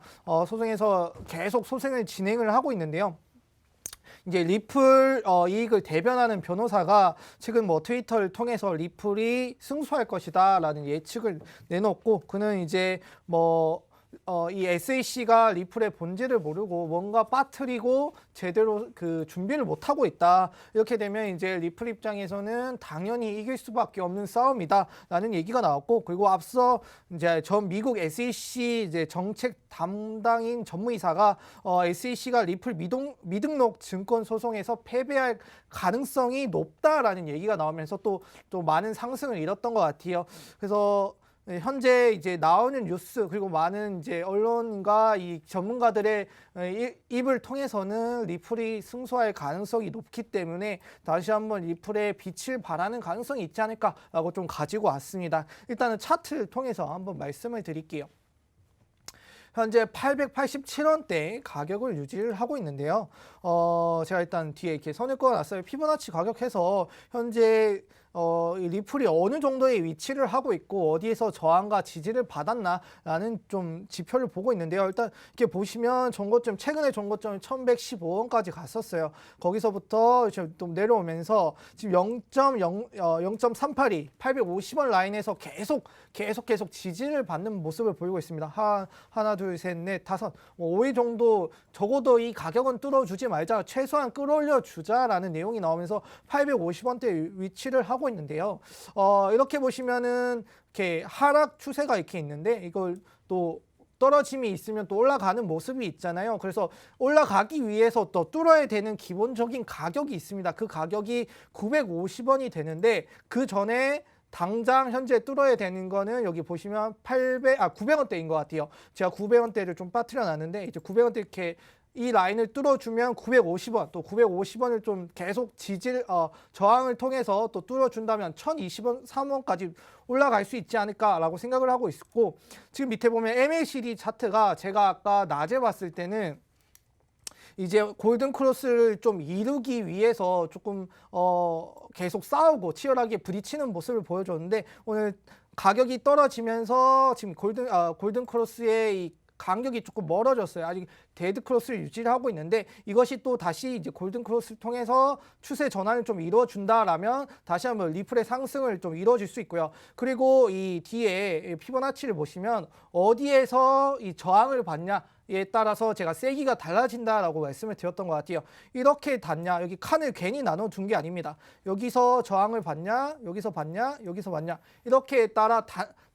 소송에서 계속 소송을 진행을 하고 있는데요. 이제 리플 이익을 대변하는 변호사가 최근 트위터를 통해서 리플이 승소할 것이다라는 예측을 내놓고 그는 이제 이 SAC가 리플의 본질을 모르고 뭔가 빠뜨리고 제대로 그 준비를 못하고 있다. 이렇게 되면 이제 리플 입장에서는 당연히 이길 수밖에 없는 싸움이다라는 얘기가 나왔고 그리고 앞서 이제 전 미국 SEC 이제 정책 담당인 전무이사가 SEC가 리플 미등록 증권 소송에서 패배할 가능성이 높다라는 얘기가 나오면서 또 많은 상승을 이뤘던 것 같아요. 그래서 현재 이제 나오는 뉴스 그리고 많은 이제 언론과 이 전문가들의 입을 통해서는 리플이 승소할 가능성이 높기 때문에 다시 한번 리플의 빛을 발하는 가능성이 있지 않을까라고 좀 가지고 왔습니다. 일단은 차트를 통해서 한번 말씀을 드릴게요. 현재 887원대 가격을 유지를 하고 있는데요. 제가 일단 뒤에 이렇게 선을 그어놨어요. 피보나치 가격해서 현재 이 리플이 어느 정도의 위치를 하고 있고 어디에서 저항과 지지를 받았나라는 좀 지표를 보고 있는데요. 일단 이렇게 보시면 최근에 전고점이 1115원까지 갔었어요. 거기서부터 이제 또 내려오면서 지금 0.382, 850원 라인에서 계속 지지를 받는 모습을 보이고 있습니다. 하나, 둘, 셋, 넷, 다섯, 5일 정도 적어도 이 가격은 뚫어주지 말자, 최소한 끌어올려 주자라는 내용이 나오면서 850원대 위치를 하고 있는데요. 이렇게 보시면은 이렇게 하락 추세가 이렇게 있는데 이걸 또 떨어짐이 있으면 또 올라가는 모습이 있잖아요. 그래서 올라가기 위해서 또 뚫어야 되는 기본적인 가격이 있습니다. 그 가격이 950원이 되는데 그 전에 당장 현재 뚫어야 되는 거는 여기 보시면 900원대인 것 같아요. 제가 900원대를 좀 빠뜨려 놨는데 이제 900원대 이렇게 이 라인을 뚫어주면 950원, 또 950원을 좀 계속 저항을 통해서 또 뚫어준다면 1020원, 3원까지 올라갈 수 있지 않을까라고 생각을 하고 있고, 지금 밑에 보면 MACD 차트가 제가 아까 낮에 봤을 때는 이제 골든 크로스를 좀 이루기 위해서 조금 계속 싸우고 치열하게 부딪히는 모습을 보여줬는데, 오늘 가격이 떨어지면서 지금 골든 크로스의 이 간격이 조금 멀어졌어요. 아직 데드 크로스를 유지를 하고 있는데, 이것이 또 다시 이제 골든 크로스를 통해서 추세 전환을 좀 이루어준다라면 다시 한번 리플의 상승을 좀 이루어질 수 있고요. 그리고 이 뒤에 피보나치를 보시면 어디에서 이 저항을 받냐에 따라서 제가 세기가 달라진다라고 말씀을 드렸던 것 같아요. 이렇게 닿냐, 여기 칸을 괜히 나눠둔 게 아닙니다. 여기서 저항을 받냐, 여기서 받냐, 여기서 받냐, 이렇게 따라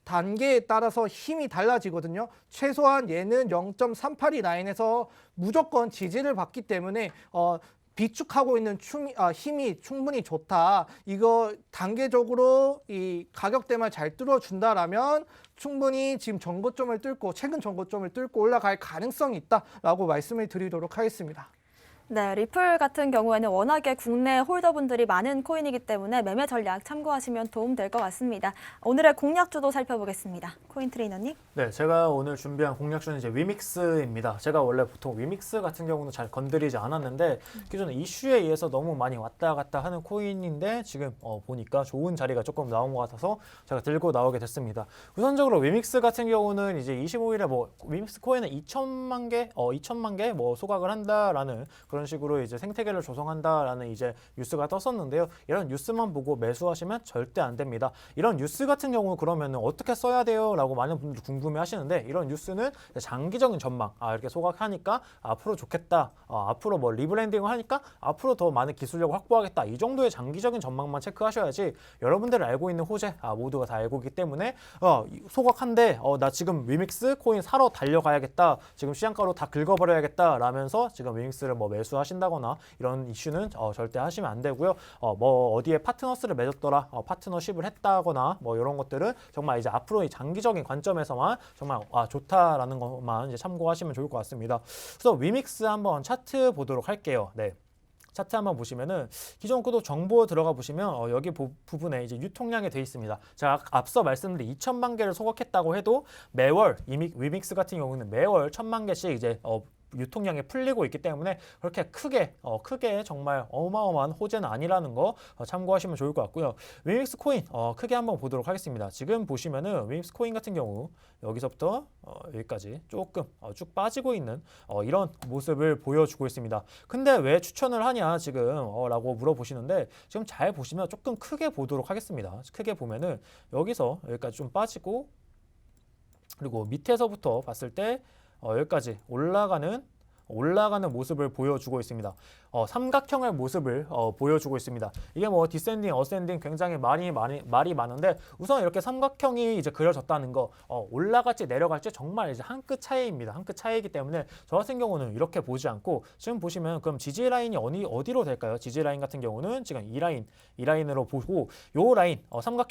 단계에 따라서 힘이 달라지거든요. 최소한 얘는 0.382 라인에서 무조건 지지를 받기 때문에 비축하고 있는 힘이 충분히 좋다. 이거 단계적으로 이 가격대만 잘 뚫어준다라면 충분히 지금 전고점을 뚫고 최근 전고점을 뚫고 올라갈 가능성이 있다라고 말씀을 드리도록 하겠습니다. 네, 리플 같은 경우에는 워낙에 국내 홀더분들이 많은 코인이기 때문에 매매 전략 참고하시면 도움될 것 같습니다. 오늘의 공략주도 살펴보겠습니다. 코인 트레이너님. 네, 제가 오늘 준비한 공략주는 이제 위믹스입니다. 제가 원래 보통 위믹스 같은 경우는 잘 건드리지 않았는데 기존에 이슈에 의해서 너무 많이 왔다 갔다 하는 코인인데 지금 보니까 좋은 자리가 조금 나온 것 같아서 제가 들고 나오게 됐습니다. 우선적으로 위믹스 같은 경우는 이제 25일에 위믹스 코인은 2천만 개 뭐 소각을 한다라는 그런 식으로 이제 생태계를 조성한다라는 이제 뉴스가 떴었는데요. 이런 뉴스만 보고 매수하시면 절대 안 됩니다. 이런 뉴스 같은 경우 그러면 어떻게 써야 돼요? 라고 많은 분들이 궁금해 하시는데, 이런 뉴스는 장기적인 전망, 이렇게 소각하니까 앞으로 좋겠다, 앞으로 뭐 리브랜딩을 하니까 앞으로 더 많은 기술력을 확보하겠다, 이 정도의 장기적인 전망만 체크하셔야지, 여러분들이 알고 있는 호재 모두가 다 알고 있기 때문에 소각한데 나 지금 위믹스 코인 사러 달려가야겠다, 지금 시장가로 다 긁어버려야겠다 라면서 지금 위믹스를 뭐 매수하신다거나 이런 이슈는 절대 하시면 안 되고요. 뭐 어디에 파트너스를 맺었더라, 파트너십을 했다거나 뭐 이런 것들은 정말 이제 앞으로 이 장기적인 관점에서만 정말 좋다라는 것만 이제 참고하시면 좋을 것 같습니다. 그래서 위믹스 한번 차트 보도록 할게요. 네. 차트 한번 보시면은 기존 구도 정보 들어가 보시면 여기 부분에 이제 유통량이 돼 있습니다. 제가 앞서 말씀드린 2천만 개를 소각했다고 해도 매월 위믹스 같은 경우는 매월 1,000만 개씩 이제 유통량이 풀리고 있기 때문에 그렇게 크게 정말 어마어마한 호재는 아니라는 거 참고하시면 좋을 것 같고요. 위믹스 코인 크게 한번 보도록 하겠습니다. 지금 보시면은 위믹스 코인 같은 경우 여기서부터 여기까지 조금 쭉 빠지고 있는 이런 모습을 보여주고 있습니다. 근데 왜 추천을 하냐 지금 라고 물어보시는데, 지금 잘 보시면 조금 크게 보도록 하겠습니다. 크게 보면은 여기서 여기까지 좀 빠지고, 그리고 밑에서부터 봤을 때 여기까지 올라가는 모습을 보여주고 있습니다. 삼각형의 모습을 보여주고 있습니다. 이게 뭐 디센딩, 어센딩 굉장히 말이 많은데, 우선 이렇게 삼각형이 이제 그려졌다는 거, 올라갈지 내려갈지 정말 이제 한 끗 차이입니다. 한 끗 차이이기 때문에 저 같은 경우는 이렇게 보지 않고, 지금 보시면 그럼 지지 라인이 어디로 될까요? 지지 라인 같은 경우는 지금 이 라인으로 보고, 요 라인 삼각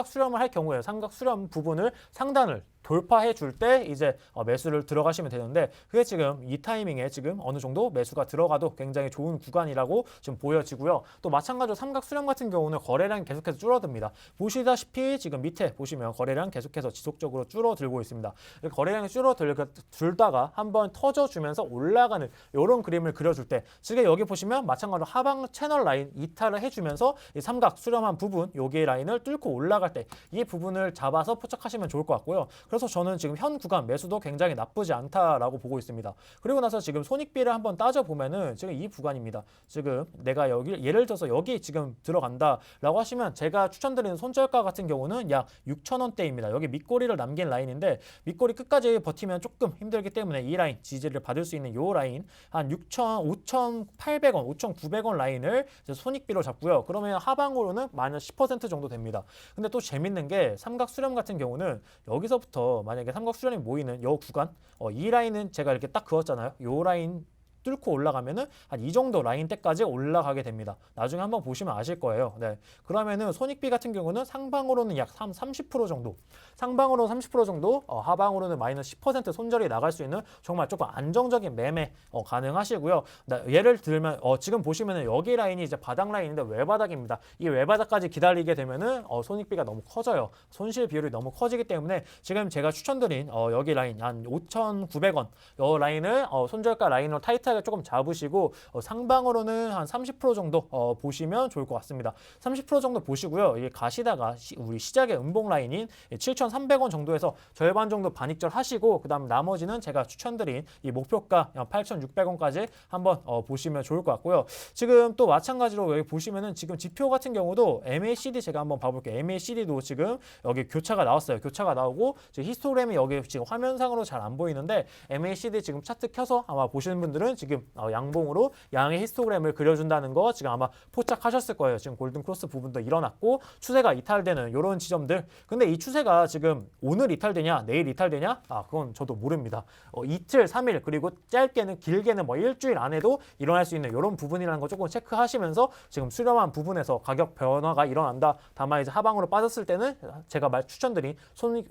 수렴을 할 경우에 삼각 수렴 부분을 상단을 돌파해 줄 때 이제 매수를 들어가시면 되는데, 그게 지금 이 타이밍에 지금 어느 정도 매수가 들어가도 굉장히 좋은 구간이라고 지금 보여지고요. 또 마찬가지로 삼각 수렴 같은 경우는 거래량이 계속해서 줄어듭니다. 보시다시피 지금 밑에 보시면 거래량 계속해서 지속적으로 줄어들고 있습니다. 거래량이 줄어들다가 한번 터져주면서 올라가는 이런 그림을 그려줄 때, 지금 여기 보시면 마찬가지로 하방 채널 라인 이탈을 해주면서 이 삼각 수렴한 부분, 여기 라인을 뚫고 올라갈 때 이 부분을 잡아서 포착하시면 좋을 것 같고요. 그래서 저는 지금 현 구간 매수도 굉장히 나쁘지 않다라고 보고 있습니다. 그리고 나서 지금 손익비를 한번 따져보면은 지금 이 구간입니다. 지금 내가 여기 예를 들어서 여기 지금 들어간다라고 하시면 제가 추천드리는 손절가 같은 경우는 약 6,000원대입니다. 여기 밑꼬리를 남긴 라인인데, 밑꼬리 끝까지 버티면 조금 힘들기 때문에 이 라인 지지를 받을 수 있는 요 라인 한 5,800원, 5,900원 라인을 손익비로 잡고요. 그러면 하방으로는 마이너스 10% 정도 됩니다. 근데 또 재밌는 게 삼각 수렴 같은 경우는 여기서부터 만약에 삼각 수렴이 모이는 요 구간, 이 라인은 제가 이렇게 딱 그었잖아요. 요 라인 뚫고 올라가면은 한 이 정도 라인대까지 올라가게 됩니다. 나중에 한번 보시면 아실 거예요. 네. 그러면은 손익비 같은 경우는 상방으로는 약 30% 정도, 상방으로 30% 정도, 하방으로는 마이너스 10% 손절이 나갈 수 있는 정말 조금 안정적인 매매 가능하시고요. 예를 들면 지금 보시면은 여기 라인이 이제 바닥 라인인데 외바닥입니다. 이 외바닥까지 기다리게 되면은 손익비가 너무 커져요. 손실 비율이 너무 커지기 때문에 지금 제가 추천드린 여기 라인 한 5,900원 이 라인을 손절가 라인으로 타이트하게 조금 잡으시고 상방으로는 한 30% 정도 보시면 좋을 것 같습니다. 30% 정도 보시고요. 이게 가시다가 우리 시작의 음봉 라인인 7,300원 정도에서 절반 정도 반익절 하시고 그다음 나머지는 제가 추천드린 이 목표가 8,600원까지 한번 보시면 좋을 것 같고요. 지금 또 마찬가지로 여기 보시면은 지금 지표 같은 경우도 MACD 제가 한번 봐볼게요. MACD도 지금 여기 교차가 나왔어요. 교차가 나오고 지금 히스토그램이 여기 지금 화면상으로 잘 안 보이는데 MACD 지금 차트 켜서 아마 보시는 분들은 지금 양봉으로 양의 히스토그램을 그려준다는 거 지금 아마 포착하셨을 거예요. 지금 골든 크로스 부분도 일어났고 추세가 이탈되는 이런 지점들. 근데 이 추세가 지금 오늘 이탈되냐 내일 이탈되냐? 그건 저도 모릅니다. 이틀, 3일 그리고 짧게는 길게는 뭐 일주일 안에도 일어날 수 있는 이런 부분이라는 거 조금 체크하시면서 지금 수렴한 부분에서 가격 변화가 일어난다. 다만 이제 하방으로 빠졌을 때는 제가 추천드린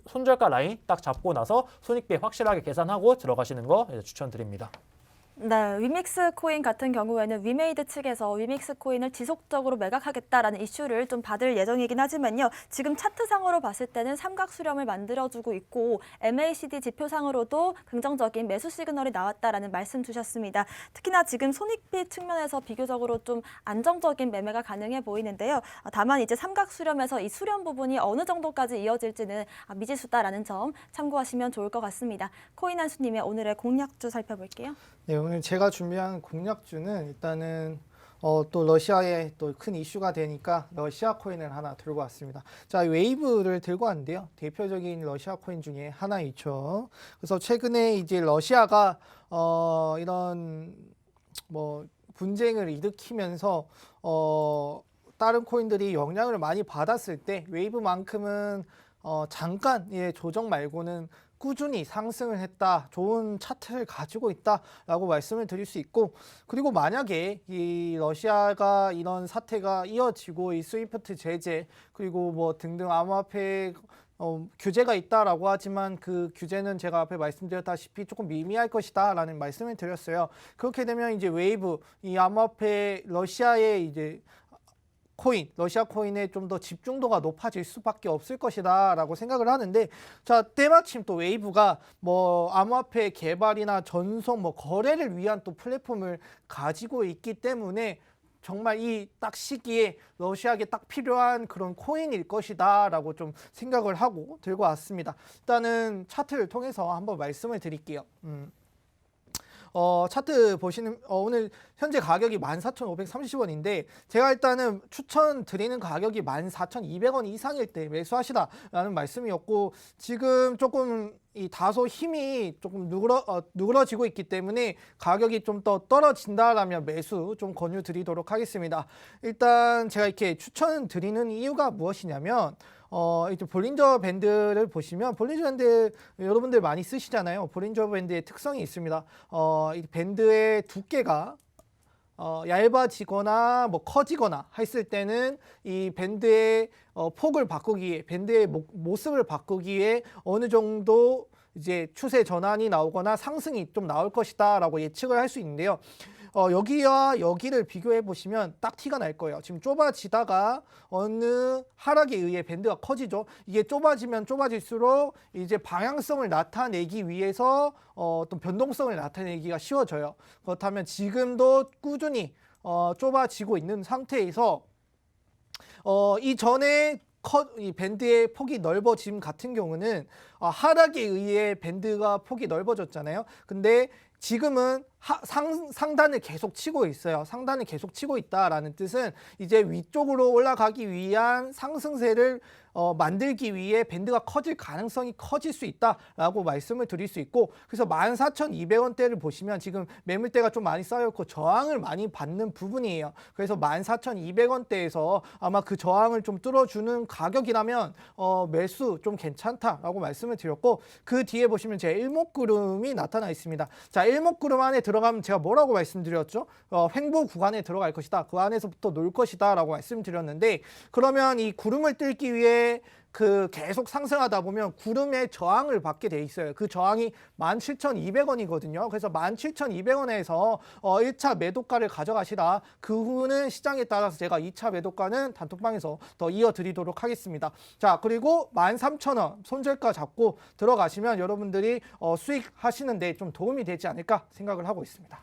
손절가 라인 딱 잡고 나서 손익비 확실하게 계산하고 들어가시는 거 추천드립니다. 네, 위믹스 코인 같은 경우에는 위메이드 측에서 위믹스 코인을 지속적으로 매각하겠다라는 이슈를 좀 받을 예정이긴 하지만요. 지금 차트상으로 봤을 때는 삼각 수렴을 만들어주고 있고 MACD 지표상으로도 긍정적인 매수 시그널이 나왔다라는 말씀 주셨습니다. 특히나 지금 손익비 측면에서 비교적으로 좀 안정적인 매매가 가능해 보이는데요. 다만 이제 삼각 수렴에서 이 수렴 부분이 어느 정도까지 이어질지는 미지수다라는 점 참고하시면 좋을 것 같습니다. 코인 한수님의 오늘의 공략주 살펴볼게요. 네, 오늘 제가 준비한 공략주는 일단은 또 러시아의 또 큰 이슈가 되니까 러시아 코인을 하나 들고 왔습니다. 자, 웨이브를 들고 왔는데요. 대표적인 러시아 코인 중에 하나이죠. 그래서 최근에 이제 러시아가 이런 뭐 분쟁을 일으키면서 다른 코인들이 영향을 많이 받았을 때 웨이브만큼은 잠깐의 조정 말고는 꾸준히 상승을 했다. 좋은 차트를 가지고 있다라고 말씀을 드릴 수 있고, 그리고 만약에 이 러시아가 이런 사태가 이어지고 이 스위프트 제재 그리고 뭐 등등 암호화폐 규제가 있다라고 하지만 그 규제는 제가 앞에 말씀드렸다시피 조금 미미할 것이다라는 말씀을 드렸어요. 그렇게 되면 이제 웨이브 이 암호화폐 러시아의 이제 러시아 코인에 좀 더 집중도가 높아질 수밖에 없을 것이다 라고 생각을 하는데, 자, 때마침 또 웨이브가 뭐 암호화폐 개발이나 전송 뭐 거래를 위한 또 플랫폼을 가지고 있기 때문에 정말 이 딱 시기에 러시아에게 딱 필요한 그런 코인일 것이다 라고 좀 생각을 하고 들고 왔습니다. 일단은 차트를 통해서 한번 말씀을 드릴게요. 차트 보시는 오늘 현재 가격이 14,530원인데 제가 일단은 추천드리는 가격이 14,200원 이상일 때 매수하시라라는 말씀이었고, 지금 조금 이 다소 힘이 조금 누그러지고 있기 때문에 가격이 좀 더 떨어진다라면 매수 좀 권유드리도록 하겠습니다. 일단 제가 이렇게 추천드리는 이유가 무엇이냐면 이제 볼린저 밴드를 보시면 볼린저 밴드 여러분들 많이 쓰시잖아요. 볼린저 밴드의 특성이 있습니다. 이 밴드의 두께가 얇아지거나 뭐 커지거나 했을 때는 이 밴드의 폭을 바꾸기 위해, 밴드의 모습을 바꾸기 위해 어느 정도 이제 추세 전환이 나오거나 상승이 좀 나올 것이다 라고 예측을 할 수 있는데요. 여기와 여기를 비교해 보시면 딱 티가 날 거예요. 지금 좁아지다가 어느 하락에 의해 밴드가 커지죠. 이게 좁아지면 좁아질수록 이제 방향성을 나타내기 위해서 어떤 변동성을 나타내기가 쉬워져요. 그렇다면 지금도 꾸준히 좁아지고 있는 상태에서 이전에 이 밴드의 폭이 넓어짐 같은 경우는 하락에 의해 밴드가 폭이 넓어졌잖아요. 근데 지금은 상단을 계속 치고 있어요. 상단을 계속 치고 있다라는 뜻은 이제 위쪽으로 올라가기 위한 상승세를 만들기 위해 밴드가 커질 가능성이 커질 수 있다라고 말씀을 드릴 수 있고, 그래서 14,200원대를 보시면 지금 매물대가 좀 많이 쌓여있고 저항을 많이 받는 부분이에요. 그래서 14,200원대에서 아마 그 저항을 좀 뚫어주는 가격이라면 매수 좀 괜찮다라고 말씀을 드렸고, 그 뒤에 보시면 제 일목구름이 나타나 있습니다. 자, 일목구름 안에 들어가면 제가 뭐라고 말씀드렸죠? 횡보 구간에 들어갈 것이다. 그 안에서부터 놀 것이다 라고 말씀드렸는데 그러면 이 구름을 뚫기 위해 계속 상승하다 보면 구름의 저항을 받게 돼 있어요. 그 저항이 17,200원이거든요. 그래서 17,200원에서 1차 매도가를 가져가시라. 그 후는 시장에 따라서 제가 2차 매도가는 단톡방에서 더 이어드리도록 하겠습니다. 자, 그리고 13,000원 손절가 잡고 들어가시면 여러분들이 수익 하시는데 좀 도움이 되지 않을까 생각을 하고 있습니다.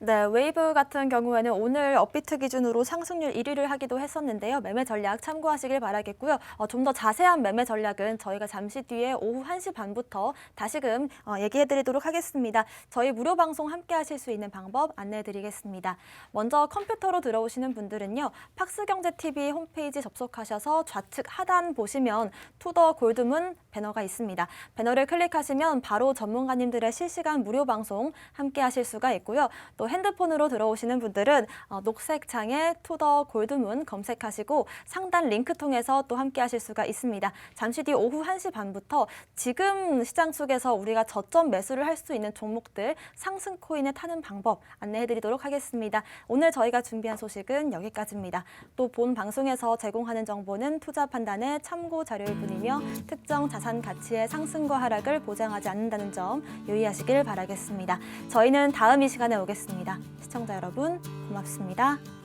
네, 웨이브 같은 경우에는 오늘 업비트 기준으로 상승률 1위를 하기도 했었는데요. 매매 전략 참고하시길 바라겠고요. 좀 더 자세한 매매 전략은 저희가 잠시 뒤에 오후 1시 반부터 다시금 얘기해드리도록 하겠습니다. 저희 무료 방송 함께 하실 수 있는 방법 안내해드리겠습니다. 먼저 컴퓨터로 들어오시는 분들은요. 팍스경제TV 홈페이지 접속하셔서 좌측 하단 보시면 투더 골드문 배너가 있습니다. 배너를 클릭하시면 바로 전문가님들의 실시간 무료 방송 함께 하실 수가 있고요. 또 핸드폰으로 들어오시는 분들은 녹색 창에 투더 골드문 검색하시고 상단 링크 통해서 또 함께 하실 수가 있습니다. 잠시 뒤 오후 1시 반부터 지금 시장 속에서 우리가 저점 매수를 할 수 있는 종목들 상승 코인에 타는 방법 안내해드리도록 하겠습니다. 오늘 저희가 준비한 소식은 여기까지입니다. 또 본 방송에서 제공하는 정보는 투자 판단의 참고 자료일 뿐이며 특정 자산 가치의 상승과 하락을 보장하지 않는다는 점 유의하시길 바라겠습니다. 저희는 다음 이 시간에 오겠습니다. 시청자 여러분 고맙습니다.